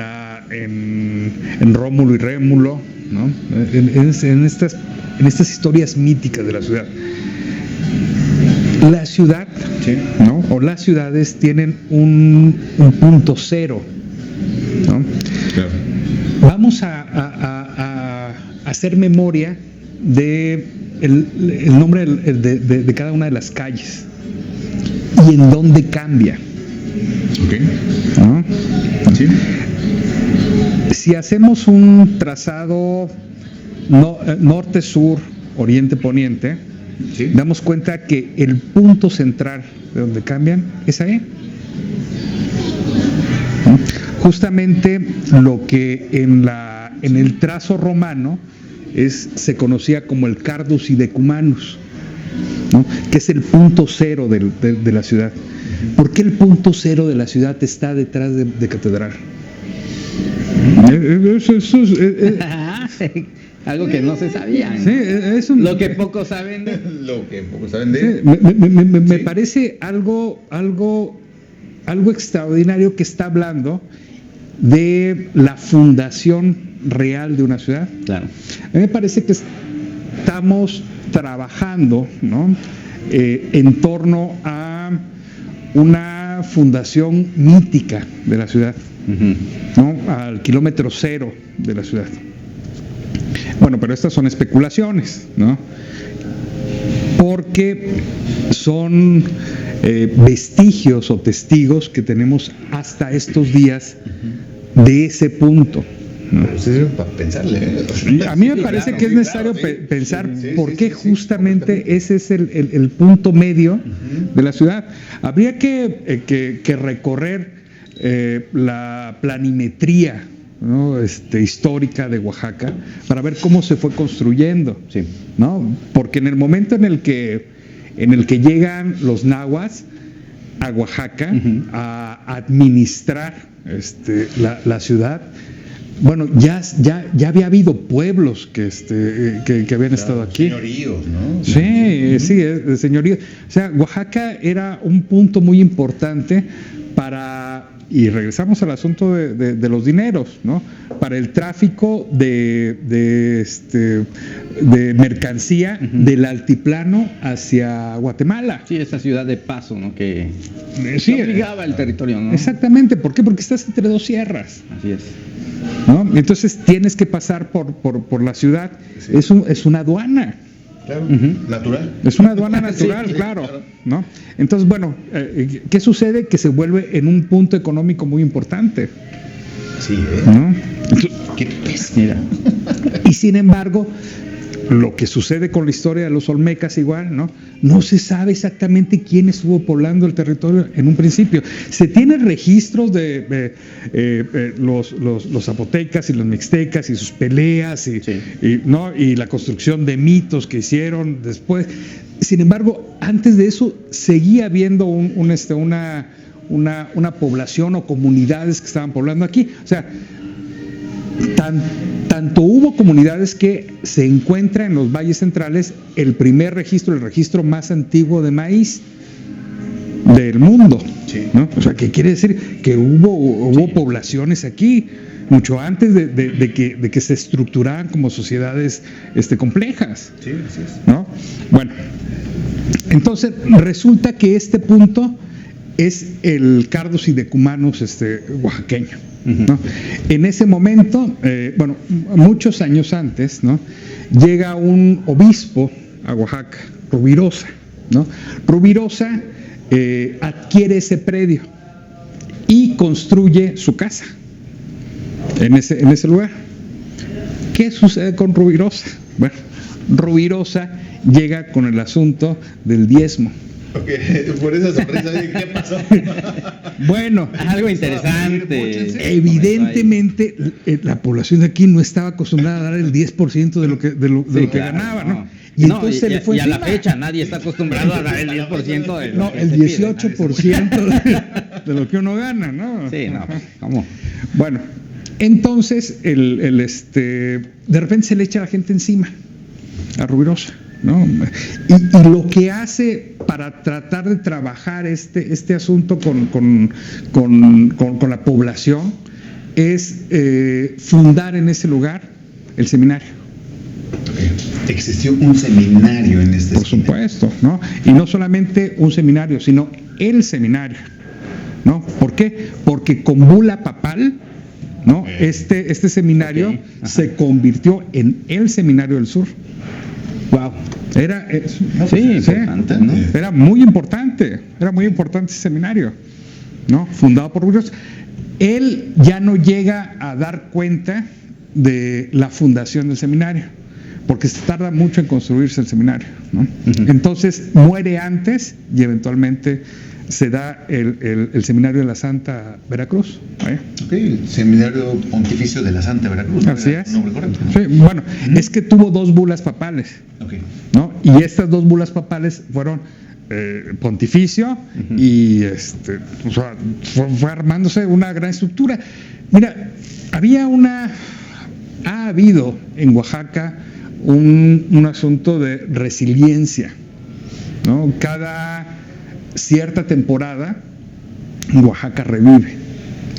Rómulo y Rémulo, ¿no? En estas historias míticas de la ciudad. La ciudad, Sí. ¿no? O las ciudades tienen un punto cero, ¿no? Claro. Vamos a hacer memoria de el nombre de cada una de las calles y en dónde cambia, Ok. ¿no? Sí. Si hacemos un trazado norte-sur, oriente-poniente, Sí. damos cuenta que el punto central de donde cambian es ahí. Justamente lo que en el trazo romano se conocía como el Cardus Idecumanus, ¿no? Que es el punto cero de la ciudad. ¿Por qué el punto cero de la ciudad está detrás de catedral? Algo que no se sabía. Sí, es Lo que pocos saben de... Lo que pocos saben de... me Sí. parece algo extraordinario que está hablando de la fundación real de una ciudad. Claro. A mí me parece que estamos trabajando, ¿no? En torno a una fundación mítica de la ciudad, ¿no? Al kilómetro cero de la ciudad. Bueno, pero estas son especulaciones, ¿no? Porque son vestigios o testigos que tenemos hasta estos días de ese punto, ¿no? Pero sí sirve para pensarle, ¿eh? A mí me Sí, parece claro, que es sí, necesario claro, sí. pensar Sí, por sí, qué sí, sí, justamente completamente. ese es el punto medio de la ciudad. Habría que recorrer la planimetría, ¿no? Histórica de Oaxaca para ver cómo se fue construyendo, Sí. ¿no? Porque en el momento en el que llegan los nahuas a Oaxaca a administrar la ciudad, bueno, ya había habido pueblos que habían estado aquí. Señoríos, ¿no? Sí, señorío. O sea, Oaxaca era un punto muy importante y regresamos al asunto de los dineros, ¿no? Para el tráfico de mercancía del altiplano hacia Guatemala. Sí, esa ciudad de paso, ¿no? Que Sí, obligaba el territorio, ¿no? exactamente. ¿Por qué? Porque estás entre dos sierras, Así es. ¿no? Entonces tienes que pasar por la ciudad. Sí. Es una aduana. Claro, natural. Es una aduana natural, Sí, claro, claro. ¿no? Entonces, bueno, ¿qué sucede? Que se vuelve en un punto económico muy importante, Sí, ¿no? Qué peso. Mira. Y sin embargo, lo que sucede con la historia de los olmecas igual, ¿no? No se sabe exactamente quién estuvo poblando el territorio en un principio. Se tienen registros de los zapotecas y los mixtecas y sus peleas y la construcción de mitos que hicieron después. Sin embargo, antes de eso seguía habiendo una población o comunidades que estaban poblando aquí. O sea, tanto hubo comunidades que se encuentra en los valles centrales el primer registro, el registro más antiguo de maíz del mundo, Sí. ¿no? O sea, que quiere decir que hubo poblaciones aquí mucho antes de que se estructuraran como sociedades complejas, Sí, así es. ¿no? Bueno, entonces resulta que este punto es el Cardus Idecumanus oaxaqueño, ¿no? En ese momento, bueno, muchos años antes, ¿no? Llega un obispo a Oaxaca, Rubirosa, ¿no? Rubirosa adquiere ese predio y construye su casa en ese lugar. ¿Qué sucede con Rubirosa? Bueno, Rubirosa llega con el asunto del diezmo. Ok, por esa sorpresa, ¿qué pasó? Bueno, Algo interesante. evidentemente la población de aquí no estaba acostumbrada a dar el 10% de lo que Sí, claro, ganaba, ¿no? no. Y entonces se le fue y a la encima. fecha nadie está acostumbrado a dar el 10% de lo No, que el se pide. 18% de lo que uno gana, ¿no? Sí, no, ¿cómo? Bueno, entonces de repente se le echa a la gente encima a Rubirosa, ¿no? Y lo que hace para tratar de trabajar este asunto con la población es fundar en ese lugar el seminario. Existió un seminario en Por supuesto, ¿no? Y no solamente un seminario, sino el seminario, ¿no? ¿Por qué? Porque con bula papal, ¿no? Este seminario Ok, ajá. se convirtió en el seminario del sur. Wow. Sí, importante, ¿no? era muy importante ese seminario, ¿no? Fundado por religiosos. Él ya no llega a dar cuenta de la fundación del seminario, porque se tarda mucho en construirse el seminario, ¿no? Entonces muere antes y eventualmente se da el seminario de la Santa Veracruz. Ok, el seminario pontificio de la Santa Veracruz. ¿No? Así es. ¿Nombre correcto? Sí, bueno, es que tuvo 2 bulas papales, Okay. ¿no? Y estas 2 bulas papales fueron pontificio y o sea, fue armándose una gran estructura. Mira, ha habido en Oaxaca un asunto de resiliencia, ¿no? Cada cierta temporada Oaxaca revive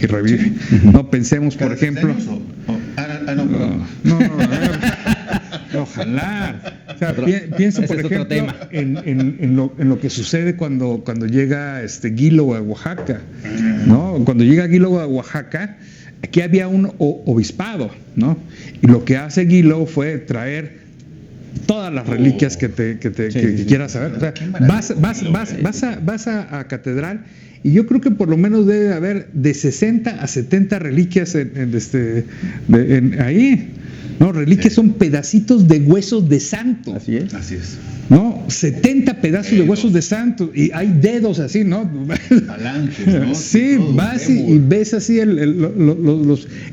y revive. No pensemos, por ejemplo. No, ojalá. O sea, pienso, por ejemplo, en lo que sucede cuando llega Guilo a Oaxaca, ¿no? Cuando llega Guilo a Oaxaca, aquí había un obispado, ¿no? Y lo que hace Guilo fue traer todas las reliquias que quieras saber. O sea, vas a catedral y yo creo que por lo menos debe haber de 60 a 70 reliquias ahí. No, reliquias son pedacitos de huesos de santo. Así es. Así es. ¿No? 70 pedazos de huesos de santo y hay dedos así, ¿no? Palanques, ¿no? Sí, vas y ves así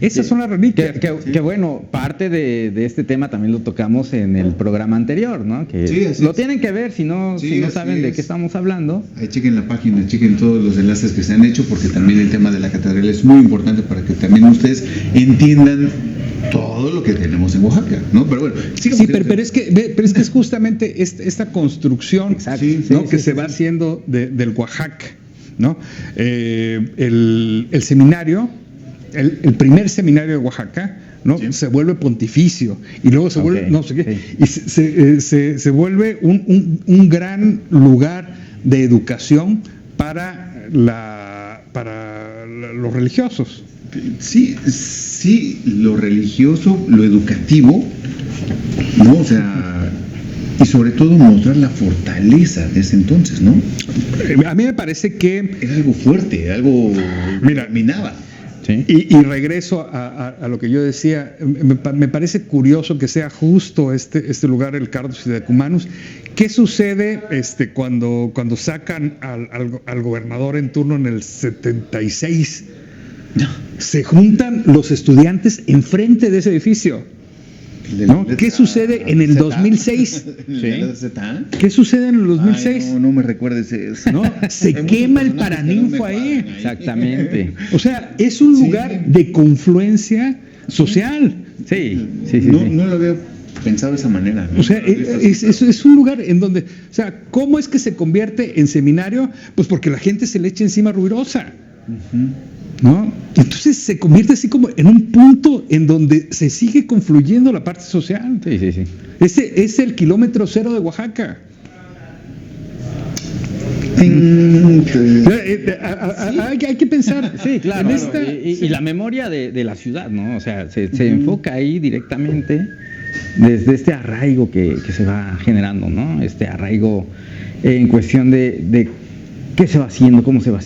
esas son las reliquias. Que bueno, parte de este tema también lo tocamos en el programa anterior, ¿no? Que lo tienen que ver, si no saben de qué estamos hablando. Ahí chequen la página, chequen todos los enlaces que se han hecho, porque también el tema de la catedral es muy importante para que también ustedes entiendan todo lo que tenemos en Oaxaca, ¿no? Pero bueno, pero es que es justamente esta construcción, ¿no? que se va haciendo del Oaxaca, ¿no? El seminario, el primer seminario de Oaxaca, ¿no? Se vuelve pontificio y luego se vuelve no sé qué, y se vuelve un gran lugar de educación para los religiosos. Sí, lo religioso, lo educativo, ¿no? O sea, y sobre todo mostrar la fortaleza de ese entonces, ¿no? A mí me parece que era algo fuerte, algo minaba. Sí. Y regreso a lo que yo decía, me parece curioso que sea justo este lugar, el Cardos Sidecumanus. ¿Qué sucede cuando sacan al gobernador en turno en el 76? Se juntan los estudiantes enfrente de ese edificio, ¿no? ¿Qué sucede en el 2006? ¿Qué sucede en el 2006? Ay, no me recuerdes eso. ¿No? Se quema el Paraninfo ahí. Exactamente. O sea, es un lugar de confluencia social. Sí. No lo había pensado de esa manera, ¿no? O sea, es un lugar en donde, o sea, ¿cómo es que se convierte en seminario? Pues porque la gente se le echa encima ruidosa. ¿No? Entonces se convierte así como en un punto en donde se sigue confluyendo la parte social. Sí. Ese es el kilómetro cero de Oaxaca. Hay que pensar. Sí, claro. Y la memoria de la ciudad, ¿no? O sea, se enfoca ahí directamente desde este arraigo que se va generando, ¿no? Este arraigo en cuestión de qué se va haciendo, cómo se va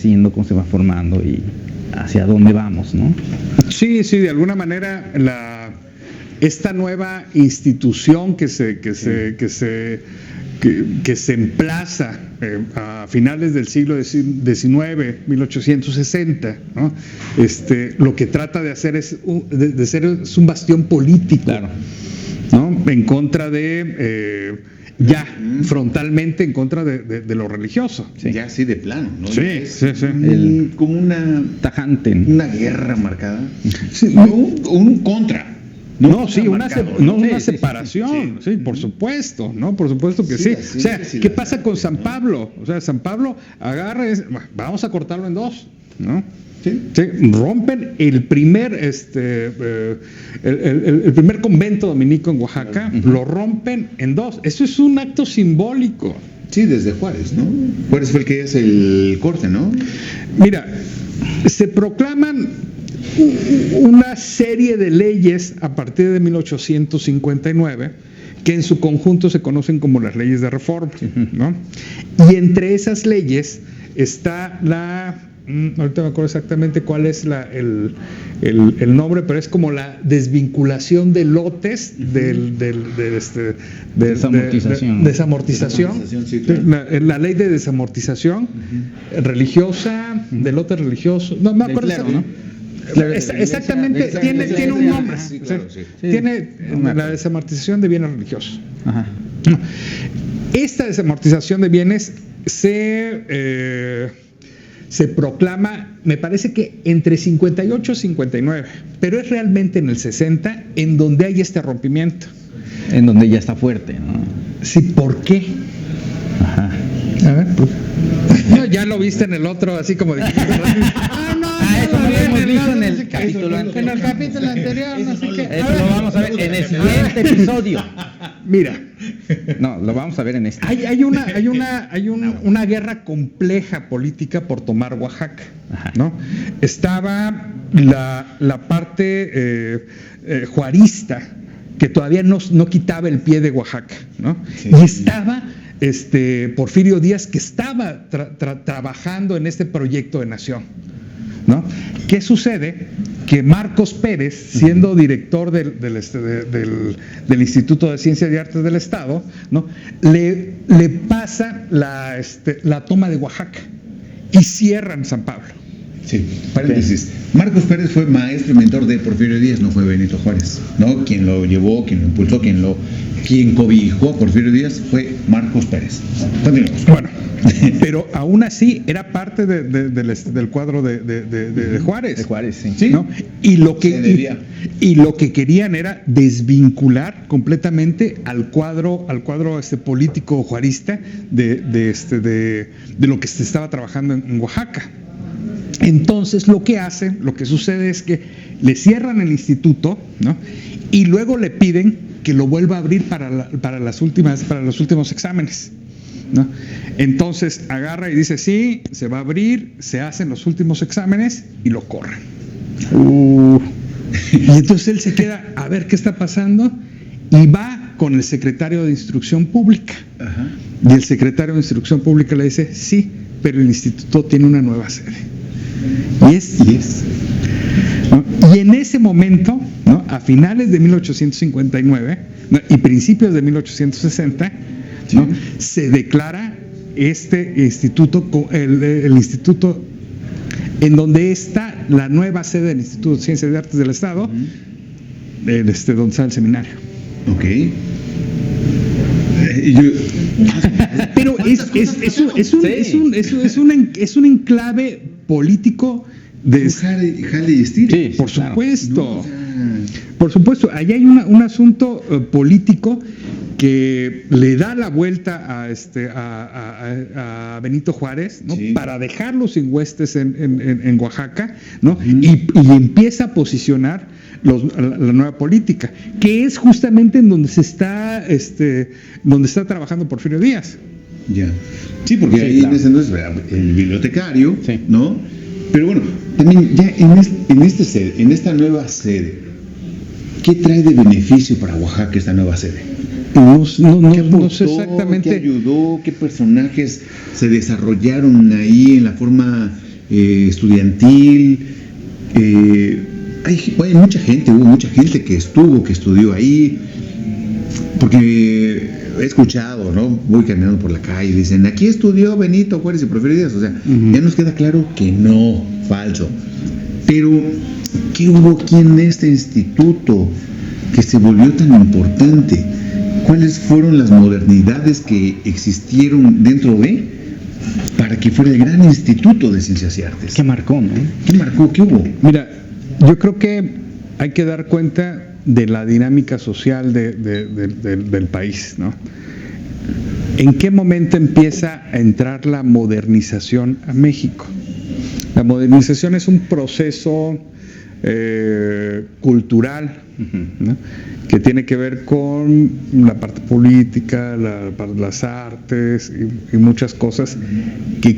formando y hacia dónde vamos, ¿no? Sí, de alguna manera esta nueva institución que se emplaza a finales del siglo XIX, 1860, ¿no? Lo que trata de hacer es un bastión político, claro, ¿no? En contra de frontalmente en contra de lo religioso. Sí. Ya así de plano, ¿no? Sí. Como una tajante, una guerra marcada. Sí, un contra. Una separación, sí, por supuesto, ¿no? Por supuesto que sí. O sea, ¿qué pasa con San Pablo? O sea, San Pablo agarra y dice, vamos a cortarlo en dos, ¿no? Sí, rompen el primer el primer convento dominico en Oaxaca, lo rompen en dos. Eso es un acto simbólico. Sí, desde Juárez, ¿no? Juárez fue el que hace el corte, ¿no? Mira, se proclaman una serie de leyes a partir de 1859 que en su conjunto se conocen como las leyes de reforma, ¿no? Y entre esas leyes está la ahorita me acuerdo exactamente cuál es el nombre, pero es como la desvinculación de lotes desamortización. Desamortización. Sí, claro. La ley de desamortización religiosa, de lotes religiosos. No me acuerdo. Clero, ¿no? Exactamente, tiene un nombre. Sí, claro, sí. Tiene la desamortización de bienes religiosos. Ajá. Esta desamortización de bienes se proclama, me parece que entre 58 y 59, pero es realmente en el 60 en donde hay este rompimiento. En donde ya está fuerte, ¿no? Sí, ¿por qué? Ajá. A ver, pues. No, ya lo viste en el otro, así como de... Eso lo hemos visto en el capítulo anterior. En el capítulo anterior, no sé qué. Eso lo vamos a ver en el siguiente episodio. Mira, No, lo vamos a ver en este. hay una guerra compleja política por tomar Oaxaca, ¿no? Estaba la parte juarista, que todavía no quitaba el pie de Oaxaca, ¿no? Sí. Y estaba Porfirio Díaz, que estaba trabajando en este proyecto de nación, ¿no? ¿Qué sucede? Que Marcos Pérez, siendo director del Instituto de Ciencias y Artes del Estado, ¿no? le pasa la toma de Oaxaca y cierran San Pablo. Sí, paréntesis. Marcos Pérez fue maestro y mentor de Porfirio Díaz, no fue Benito Juárez, ¿no? Quien lo llevó, quien lo impulsó, quien cobijó a Porfirio Díaz fue Marcos Pérez. Continuemos. Bueno, pero aún así era parte del cuadro de Juárez. De Juárez, sí. Sí. ¿No? Y lo Se debía. lo que querían era desvincular completamente al cuadro político juarista de lo que se estaba trabajando en Oaxaca. Entonces lo que sucede es que le cierran el instituto, ¿no? Y luego le piden que lo vuelva a abrir para los últimos exámenes, ¿no? Entonces agarra y dice sí, se va a abrir, se hacen los últimos exámenes y lo corren. Y entonces él se queda a ver qué está pasando y va con el secretario de Instrucción Pública. Ajá. Y el secretario de Instrucción Pública le dice sí, pero el instituto tiene una nueva sede. Y es. ¿No? Y en ese momento, ¿no? A finales de 1859, ¿no? Y principios de 1860, ¿no? Sí. Se declara este instituto, el instituto en donde está la nueva sede del Instituto de Ciencias y Artes del Estado, donde está el seminario. Ok. Pero es un enclave político de... Jale y estire. Sí, Por claro. supuesto. No, o sea, Por supuesto, allá hay un asunto político que le da la vuelta a Benito Juárez, ¿no? Sí. Para dejarlo sin huestes en Oaxaca, ¿no? Y empieza a posicionar la nueva política, que es justamente en donde está trabajando Porfirio Díaz. ya. Sí, porque Sí, ahí claro. en ese entonces era el bibliotecario, Sí. ¿no? Pero bueno, también ya en esta nueva sede, ¿qué trae de beneficio para Oaxaca esta nueva sede? No ¿Qué aportó, sé exactamente. ¿Qué ayudó? ¿Qué personajes se desarrollaron ahí en la forma estudiantil? Hubo mucha gente que estudió ahí, porque he escuchado, ¿no? Voy caminando por la calle y dicen, aquí estudió Benito Juárez y Porfirio Díaz, o sea, ya nos queda claro que no, falso. Pero, ¿qué hubo aquí en este instituto que se volvió tan importante? ¿Cuáles fueron las modernidades que existieron dentro para que fuera el gran instituto de ciencias y artes? ¿Qué marcó, no? ¿Qué marcó? ¿Qué hubo? Mira, yo creo que hay que dar cuenta de la dinámica social del país, ¿no? ¿En qué momento empieza a entrar la modernización a México? La modernización es un proceso cultural, ¿no? Que tiene que ver con la parte política, las artes y muchas cosas que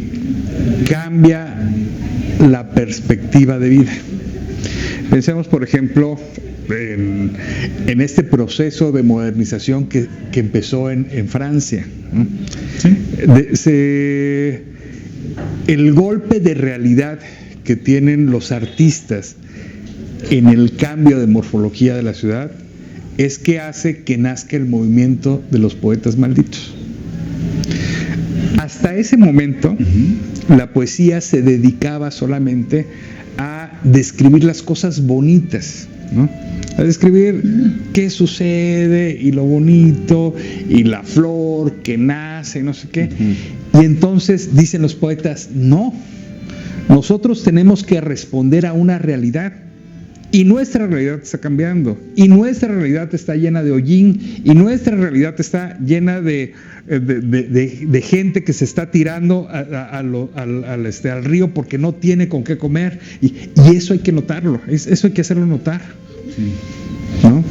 cambia la perspectiva de vida. Pensemos, por ejemplo, en este proceso de modernización que empezó en Francia, ¿no? Sí. el golpe de realidad que tienen los artistas en el cambio de morfología de la ciudad es que hace que nazca el movimiento de los poetas malditos. Hasta ese momento, la poesía se dedicaba solamente a describir las cosas bonitas, ¿no? A describir qué sucede y lo bonito y la flor que nace y no sé qué. Y entonces dicen los poetas, no, nosotros tenemos que responder a una realidad. Y nuestra realidad está cambiando, y nuestra realidad está llena de hollín, y nuestra realidad está llena de gente que se está tirando al río porque no tiene con qué comer, y eso hay que notarlo, eso hay que hacerlo notar. Sí. ¿No?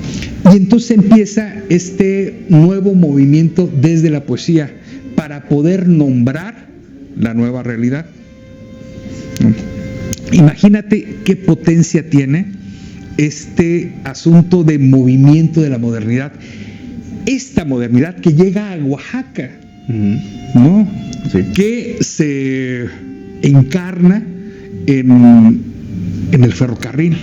Y entonces empieza este nuevo movimiento desde la poesía para poder nombrar la nueva realidad. ¿No? Imagínate qué potencia tiene este asunto de movimiento de la modernidad, esta modernidad que llega a Oaxaca, ¿no? Sí. Que se encarna en el ferrocarril,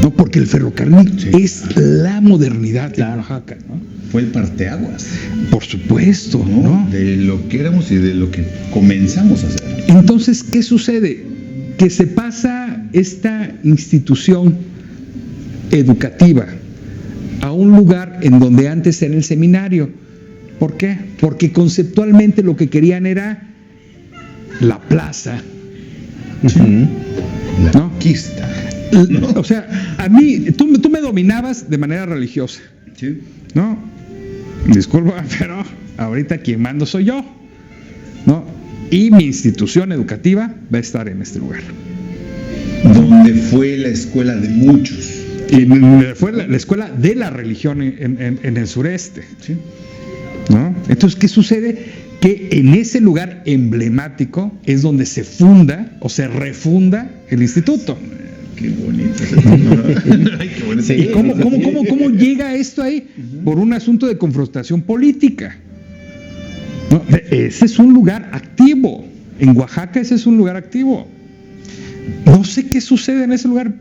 ¿no? Porque el ferrocarril es la modernidad de Oaxaca, ¿no? Fue el parteaguas. Por supuesto, ¿no? De lo que éramos y de lo que comenzamos a hacer. Entonces, ¿qué sucede? Que se pasa esta institución educativa a un lugar en donde antes era el seminario. ¿Por qué? Porque conceptualmente lo que querían era la plaza. La conquista. ¿No? O sea, a mí, tú me dominabas de manera religiosa. Sí. ¿No? Disculpa, pero ahorita quien mando soy yo. ¿No? Y mi institución educativa va a estar en este lugar. Donde fue la escuela de muchos. Y fue la escuela de la religión en el sureste. Sí. ¿No? Entonces, ¿qué sucede? Que en ese lugar emblemático es donde se funda o se refunda el instituto. Qué bonito. Ay, qué bonito. ¿Y cómo llega esto ahí? Por un asunto de confrontación política. No, ese es un lugar activo. En Oaxaca ese es un lugar activo. No sé qué sucede en ese lugar,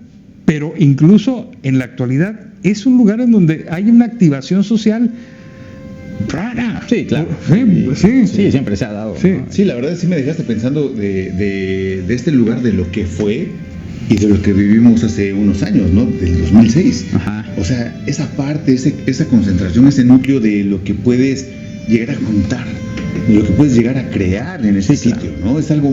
pero incluso en la actualidad es un lugar en donde hay una activación social rara. Sí, claro. Sí, siempre se ha dado. Sí, ¿no? Sí, la verdad sí me dejaste pensando de este lugar, de lo que fue y de lo que vivimos hace unos años, ¿no? Del 2006. Ajá. O sea, esa parte, esa concentración, ese núcleo de lo que puedes llegar a contar, de lo que puedes llegar a crear en ese sitio, ¿no? Es algo...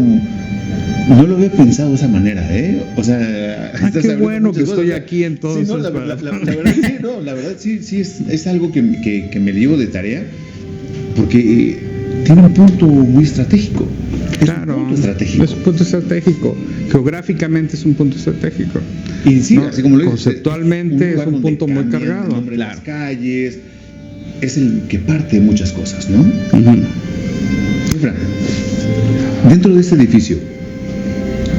No lo había pensado de esa manera, ¿eh? O sea... qué bueno que estoy aquí entonces. Sí, no, la verdad sí, no, la verdad sí es algo que me llevo de tarea, porque tiene un punto muy estratégico. Claro, es un punto estratégico. Geográficamente es un punto estratégico. Y sí, ¿no? así como lo dices, conceptualmente es un punto muy cargado. El nombre de las calles, es el que parte de muchas cosas, ¿no? Fran, dentro de este edificio,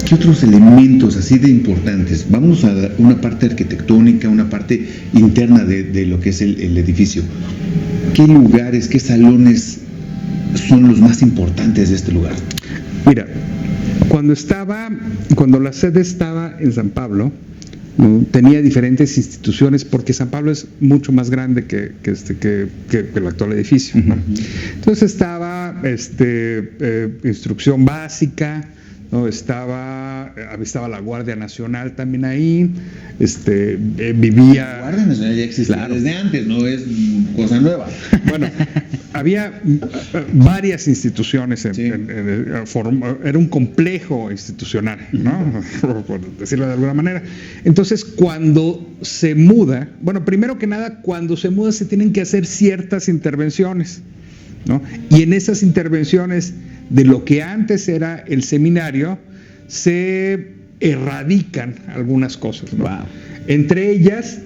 ¿qué otros elementos así de importantes? Vamos a una parte arquitectónica, una parte interna de lo que es el edificio. ¿Qué lugares, qué salones son los más importantes de este lugar? Mira, cuando la sede estaba en San Pablo, ¿no? Tenía diferentes instituciones porque San Pablo es mucho más grande que el actual edificio, ¿no? Entonces estaba instrucción básica, ¿no? Estaba la Guardia Nacional también ahí, vivía... La Guardia Nacional ya existía desde antes, no es cosa nueva. Bueno, había varias instituciones, era un complejo institucional, ¿no? Por decirlo de alguna manera. Entonces, cuando se muda, bueno, primero que nada, cuando se muda se tienen que hacer ciertas intervenciones, ¿no? Y en esas intervenciones de lo que antes era el seminario, se erradican algunas cosas, ¿no? Wow. Entre ellas,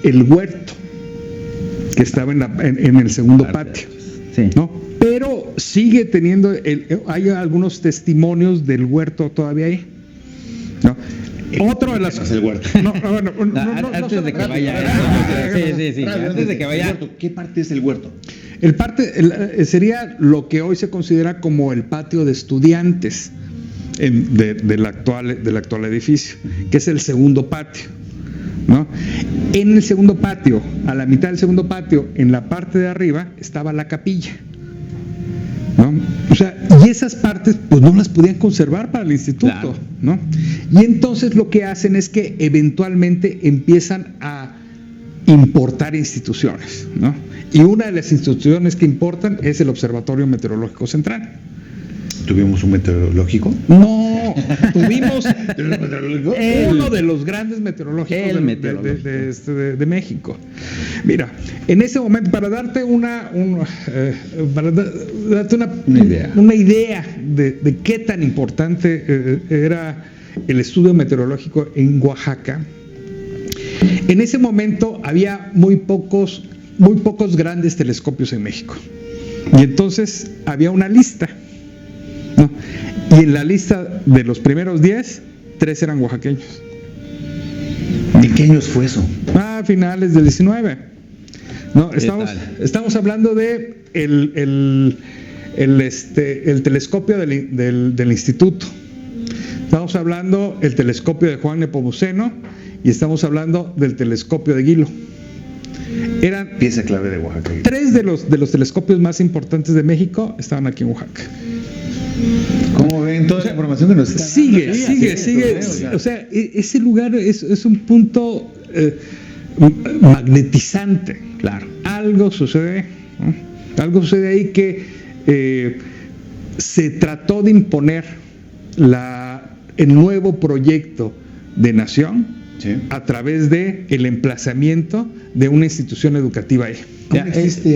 el huerto, que estaba en el segundo patio, sí. ¿no? Pero sigue teniendo, hay algunos testimonios del huerto todavía ahí, ¿no? Otro de las... el huerto. Antes de que vaya... Sí. Antes de que vaya... ¿Qué parte es el huerto? sería lo que hoy se considera como el patio de estudiantes del actual edificio, que es el segundo patio, ¿no? En el segundo patio, a la mitad del segundo patio, en la parte de arriba, estaba la capilla, ¿no? O sea, y esas partes pues no las podían conservar para el instituto, claro, ¿no? Y entonces lo que hacen es que eventualmente empiezan a importar instituciones, ¿no? Y una de las instituciones que importan es el Observatorio Meteorológico Central. ¿Tuvimos un meteorológico? No, tuvimos uno de los grandes meteorológicos de México. Mira, en ese momento, para darte una idea de qué tan importante era el estudio meteorológico en Oaxaca, en ese momento había muy pocos grandes telescopios en México. Y entonces había una lista, ¿no? Y en la lista de los primeros 10, 3 eran oaxaqueños. ¿De qué años fue eso? A finales del 19. No, estamos hablando de el telescopio del instituto. Estamos hablando del telescopio de Juan Nepomuceno y estamos hablando del telescopio de Guilo. Eran pieza clave de Oaxaca. 3 de los telescopios más importantes de México estaban aquí en Oaxaca. ¿Cómo ven toda la información que nos está dando? Sigue. O sea, ese lugar es un punto magnetizante. Claro. Algo sucede, ¿no? Algo sucede ahí que se trató de imponer el nuevo proyecto de nación, sí, a través de el emplazamiento de una institución educativa ahí.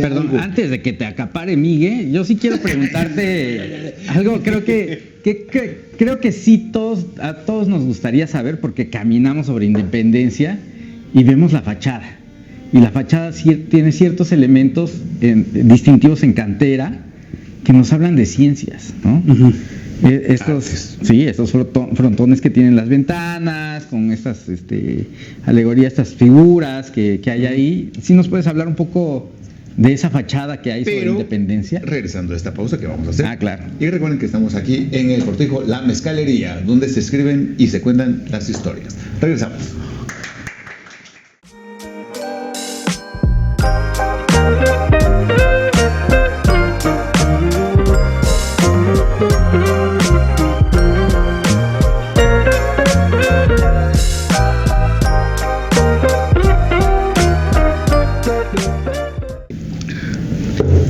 Perdón, antes de que te acapare Miguel, yo sí quiero preguntarte algo. Creo que sí a todos nos gustaría saber, porque caminamos sobre Independencia y vemos la fachada. Y la fachada tiene ciertos elementos distintivos en cantera que nos hablan de ciencias, ¿no? Uh-huh. Estos frontones que tienen las ventanas, con estas alegorías, estas figuras que hay ahí. ¿Sí nos puedes hablar un poco de esa fachada que hay sobre Independencia? Regresando a esta pausa que vamos a hacer. Ah, claro. Y recuerden que estamos aquí en el Cortijo La Mezcalería, donde se escriben y se cuentan las historias. Regresamos.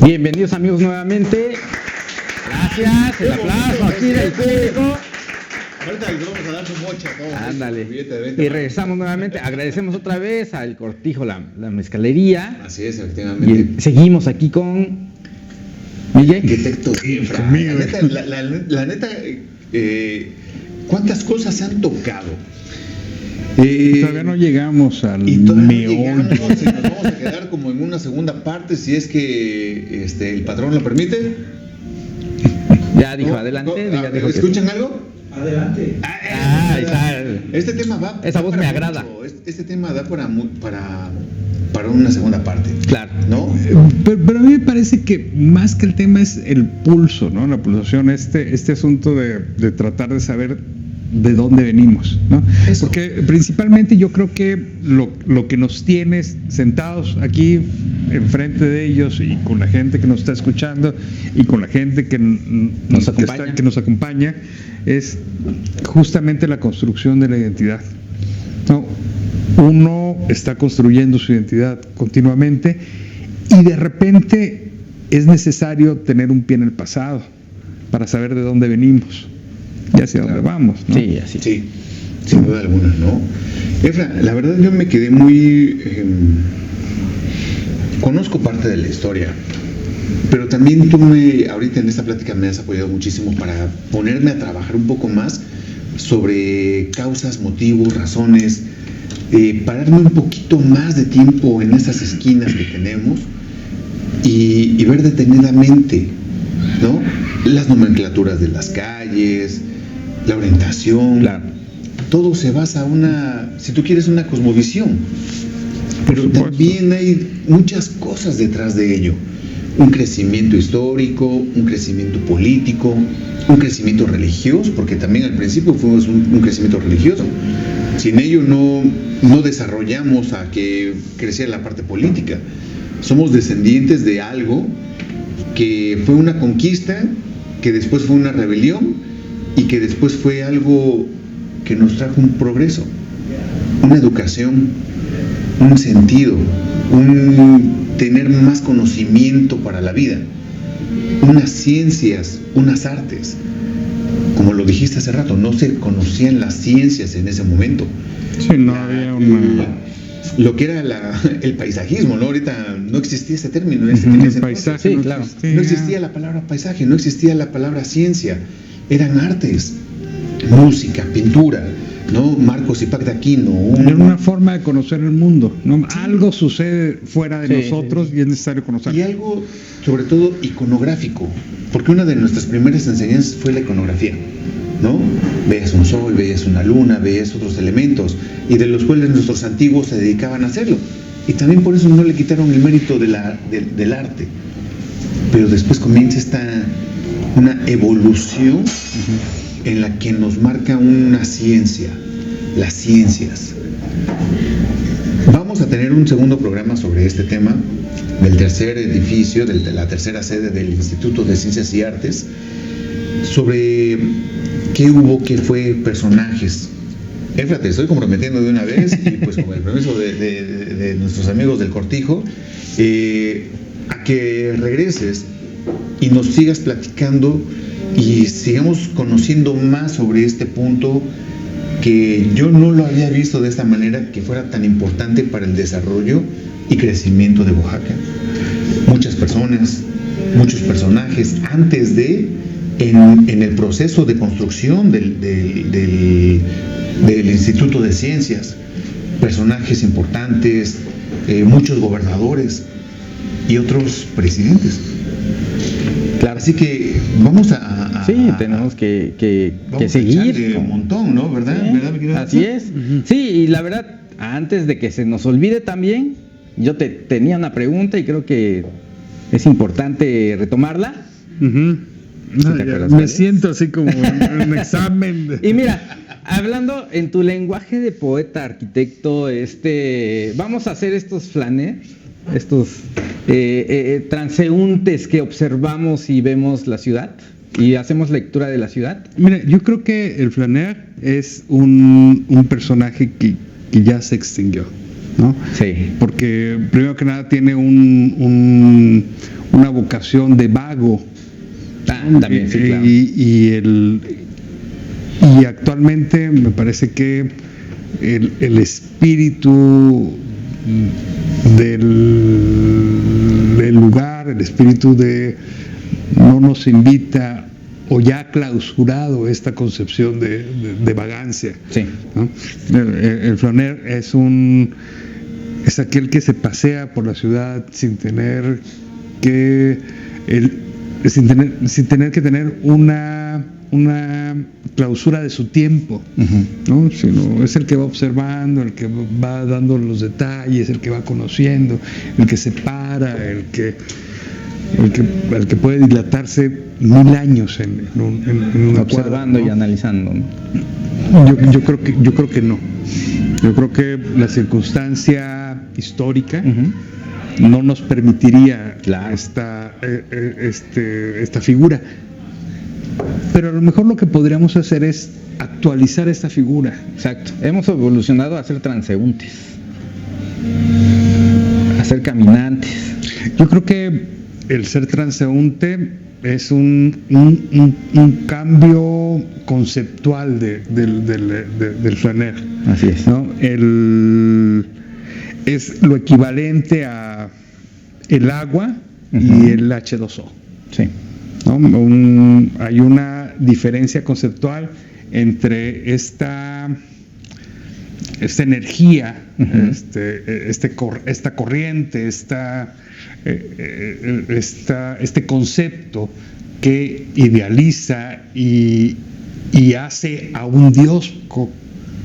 Bienvenidos amigos nuevamente. Gracias, el aplauso aquí del público. Ahorita les vamos a dar su mocha. Ándale. Y regresamos nuevamente. Agradecemos otra vez al Cortijo La Mezcalería. Así es, efectivamente. Y seguimos aquí con Miguel. Arquitecto Efra. La neta, ¿cuántas cosas se han tocado? Todavía no llegamos al meollo. Nos vamos a quedar como en una segunda parte, si es que el patrón lo permite. Ya dijo, adelante. ¿Escuchan algo? Adelante. Ahí está. Este tema va. Esa voz me agrada. Este tema da para una segunda parte. Claro. ¿No? Pero a mí me parece que más que el tema es el pulso, ¿no? La pulsación, este asunto de tratar de saber de dónde venimos, ¿no? Eso. Porque principalmente yo creo que lo que nos tiene sentados aquí enfrente de ellos y con la gente que nos está escuchando y con la gente que nos acompaña es justamente la construcción de la identidad, ¿no? Uno está construyendo su identidad continuamente y de repente es necesario tener un pie en el pasado para saber de dónde venimos y hacia dónde vamos, ¿no? Sí, así. Sí, sin duda alguna, ¿no? Efra, la verdad yo me quedé muy... conozco parte de la historia, pero también tú ahorita en esta plática me has apoyado muchísimo para ponerme a trabajar un poco más sobre causas, motivos, razones, pararme un poquito más de tiempo en esas esquinas que tenemos y ver detenidamente, ¿no? Las nomenclaturas de las calles, la orientación, claro. Todo se basa si tú quieres, una cosmovisión, pero también hay muchas cosas detrás de ello, un crecimiento histórico, un crecimiento político, un crecimiento religioso, porque también al principio fuimos un crecimiento religioso. Sin ello no desarrollamos a que creciera la parte política. Somos descendientes de algo que fue una conquista, que después fue una rebelión y que después fue algo que nos trajo un progreso, una educación, un sentido, un tener más conocimiento para la vida, unas ciencias, unas artes. Como lo dijiste hace rato, no se conocían las ciencias en ese momento. Sí, no había una... Lo que era el paisajismo, ¿no? ahorita no existía ese término. El paisaje, sí, claro. No existía la palabra paisaje, no existía la palabra ciencia. Eran artes, música, pintura, ¿no? Marcos y Pac de Aquino. Era una forma de conocer el mundo, ¿no? Sí. Algo sucede fuera de nosotros y es necesario conocerlo. Y algo, sobre todo, iconográfico, porque una de nuestras primeras enseñanzas fue la iconografía, ¿no? Veías un sol, veías una luna, veías otros elementos, y de los cuales nuestros antiguos se dedicaban a hacerlo. Y también por eso no le quitaron el mérito del arte. Pero después comienza una evolución en la que nos marca una ciencia, las ciencias. Vamos a tener un segundo programa sobre este tema, del tercer edificio, de la tercera sede del Instituto de Ciencias y Artes, sobre qué fue, personajes. Efra, te estoy comprometiendo de una vez, y pues con el permiso de nuestros amigos del Cortijo, a que regreses y nos sigas platicando y sigamos conociendo más sobre este punto que yo no lo había visto de esta manera, que fuera tan importante para el desarrollo y crecimiento de Oaxaca. Muchas personas, muchos personajes antes en el proceso de construcción del Instituto de Ciencias, personajes importantes, muchos gobernadores y otros presidentes. Claro. Así que vamos sí, tenemos que seguir. Un montón, ¿no? ¿Verdad? Sí, ¿Verdad, mi querido? así es. Sí, y la verdad, antes de que se nos olvide también, yo tenía una pregunta y creo que es importante retomarla. Me siento así como en un examen. Y mira, hablando en tu lenguaje de poeta, arquitecto, vamos a hacer estos flaners, estos transeúntes que observamos y vemos la ciudad y hacemos lectura de la ciudad. Mira, yo creo que el flaner es un personaje que ya se extinguió, ¿no? Sí. Porque primero que nada tiene una vocación de vago. También, sí, claro. Y actualmente me parece que el espíritu del lugar, el espíritu no nos invita, o ya ha clausurado esta concepción de vagancia. Sí. ¿No? El flaner es aquel que se pasea por la ciudad sin tener que tener una clausura de su tiempo, ¿no? Sino es el que va observando, el que va dando los detalles, el que va conociendo, el que se para, el que puede dilatarse 1000 años en un observando, ¿no? Y analizando, ¿no? Yo creo que no. Yo creo que la circunstancia histórica no nos permitiría esta figura. Pero a lo mejor lo que podríamos hacer es actualizar esta figura. Exacto. Hemos evolucionado a ser transeúntes, a ser caminantes. Yo creo que el ser transeúnte es un cambio conceptual del flaner. Así es, ¿no? Es lo equivalente a el agua y el H2O. Sí. ¿No? Hay una diferencia conceptual entre esta energía, esta corriente, este concepto que idealiza y hace a un dios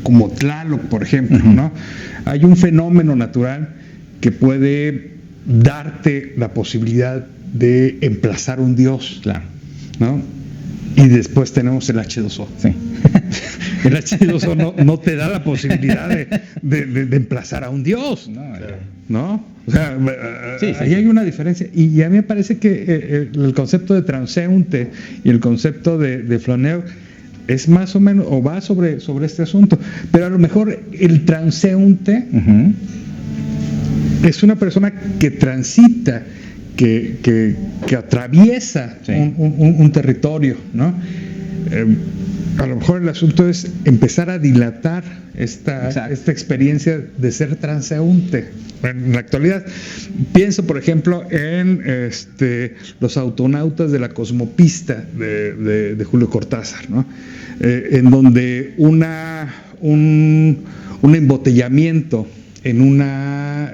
como Tlaloc, por ejemplo, ¿no? Hay un fenómeno natural que puede darte la posibilidad de emplazar un dios, Claro. ¿no? Y después tenemos el H2O. Sí. El H2O no te da la posibilidad de emplazar a un dios, ¿no? O sea, Sí, ahí sí. hay una diferencia. Y a mí me parece que el concepto de transeúnte y el concepto de flaneur es más o menos, o va sobre este asunto. Pero a lo mejor el transeúnte Ujú. es una persona que transita, que atraviesa Sí. un territorio, ¿no? A lo mejor el asunto es empezar a dilatar esta experiencia de ser transeúnte. En la actualidad, pienso, por ejemplo, en los autonautas de la cosmopista de Julio Cortázar, ¿no? En donde un embotellamiento en una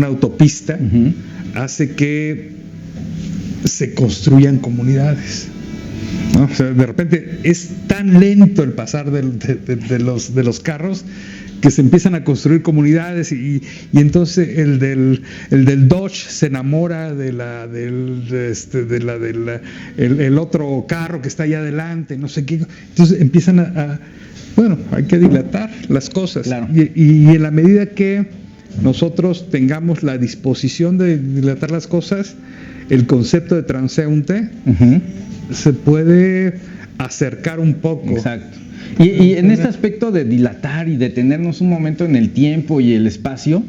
autopista Ujú. hace que se construyan comunidades, ¿no? O sea, de repente es tan lento el pasar de los carros que se empiezan a construir comunidades y entonces el del Dodge se enamora el otro carro que está allá adelante, no sé qué. Entonces empiezan bueno, hay que dilatar las cosas. Claro. Y en la medida que nosotros tengamos la disposición de dilatar las cosas, el concepto de transeúnte Ujú. se puede acercar un poco. Exacto. Y en este aspecto de dilatar y detenernos un momento en el tiempo y el espacio,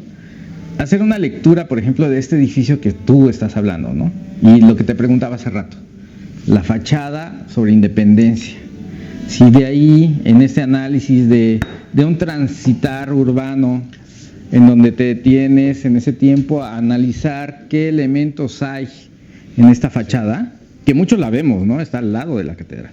hacer una lectura, por ejemplo, de este edificio que tú estás hablando, ¿no? Y lo que te preguntaba hace rato, la fachada sobre Independencia. Si de ahí, en este análisis de un transitar urbano, en donde te detienes en ese tiempo a analizar qué elementos hay en esta fachada, que muchos la vemos, ¿no? Está al lado de la catedral.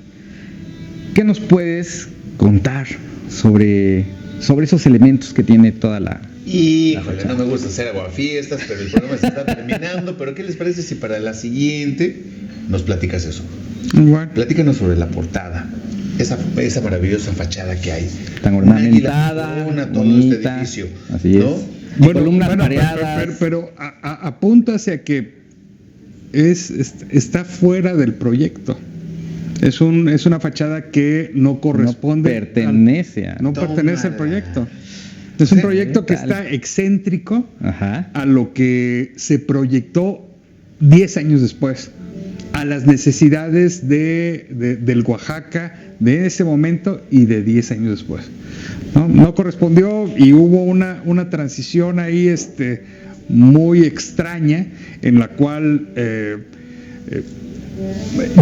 ¿Qué nos puedes contar sobre esos elementos que tiene toda la... Híjole, no me gusta hacer aguafiestas, pero el programa se está terminando. Pero ¿qué les parece si para la siguiente nos platicas eso? Bueno, Platícanos sobre la portada, esa maravillosa fachada que hay. Tan Un águila ornamentada, corona todo bonita, este edificio, así es. ¿no? Columnas pareadas. pero apunta hacia que está fuera del proyecto. Es una fachada que no corresponde. No pertenece al proyecto. Es un proyecto que está excéntrico Ajá. a lo que se proyectó 10 años después, a las necesidades del Oaxaca de ese momento y de 10 años después. No correspondió y hubo una transición ahí muy extraña en la cual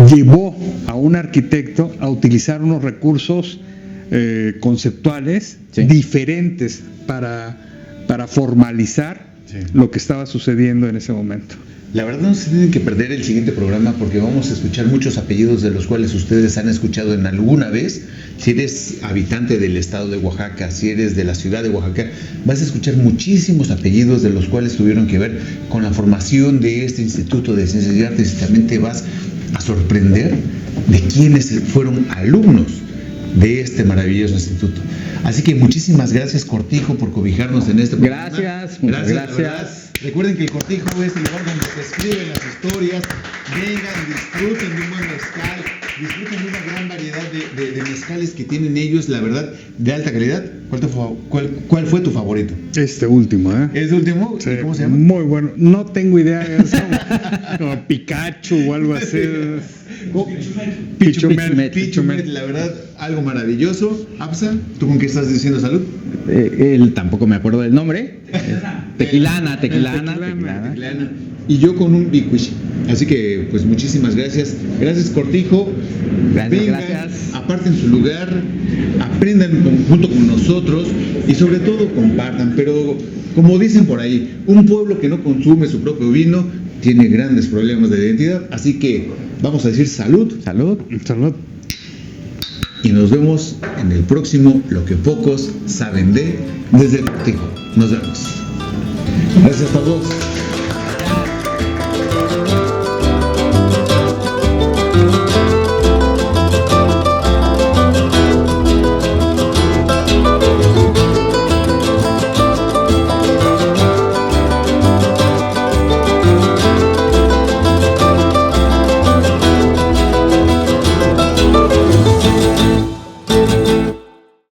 llevó a un arquitecto a utilizar unos recursos conceptuales diferentes para formalizar lo que estaba sucediendo en ese momento. La verdad no se tienen que perder el siguiente programa porque vamos a escuchar muchos apellidos de los cuales ustedes han escuchado en alguna vez. Si eres habitante del estado de Oaxaca, si eres de la ciudad de Oaxaca, vas a escuchar muchísimos apellidos de los cuales tuvieron que ver con la formación de este Instituto de Ciencias y Artes, y también te vas a sorprender de quiénes fueron alumnos de este maravilloso instituto. Así que muchísimas gracias, Cortijo, por cobijarnos en este programa. Muchas la verdad. Recuerden que el Cortijo es el lugar donde se escriben las historias. Vengan, disfruten de un buen mezcal, disfruten de una gran variedad de mezcales que tienen ellos, la verdad, de alta calidad. ¿Cuál fue tu favorito? Este último, ¿eh? ¿Este último? Sí, ¿Cómo se llama? Muy bueno. No tengo idea. Es como Pikachu o algo así. Pichumet, la verdad, algo maravilloso. Apsa, ¿tú con qué estás diciendo salud? Él tampoco me acuerdo del nombre. Tequilana. Y yo con un Bicuish. Así que, pues muchísimas gracias. Gracias, Cortijo. Gracias. Aparten su lugar, aprendan junto con nosotros y sobre todo compartan. Pero, como dicen por ahí, un pueblo que no consume su propio vino tiene grandes problemas de identidad. Así que vamos a decir salud. Salud. Y nos vemos en el próximo Lo que pocos saben desde el Cortijo. Nos vemos. Gracias a todos.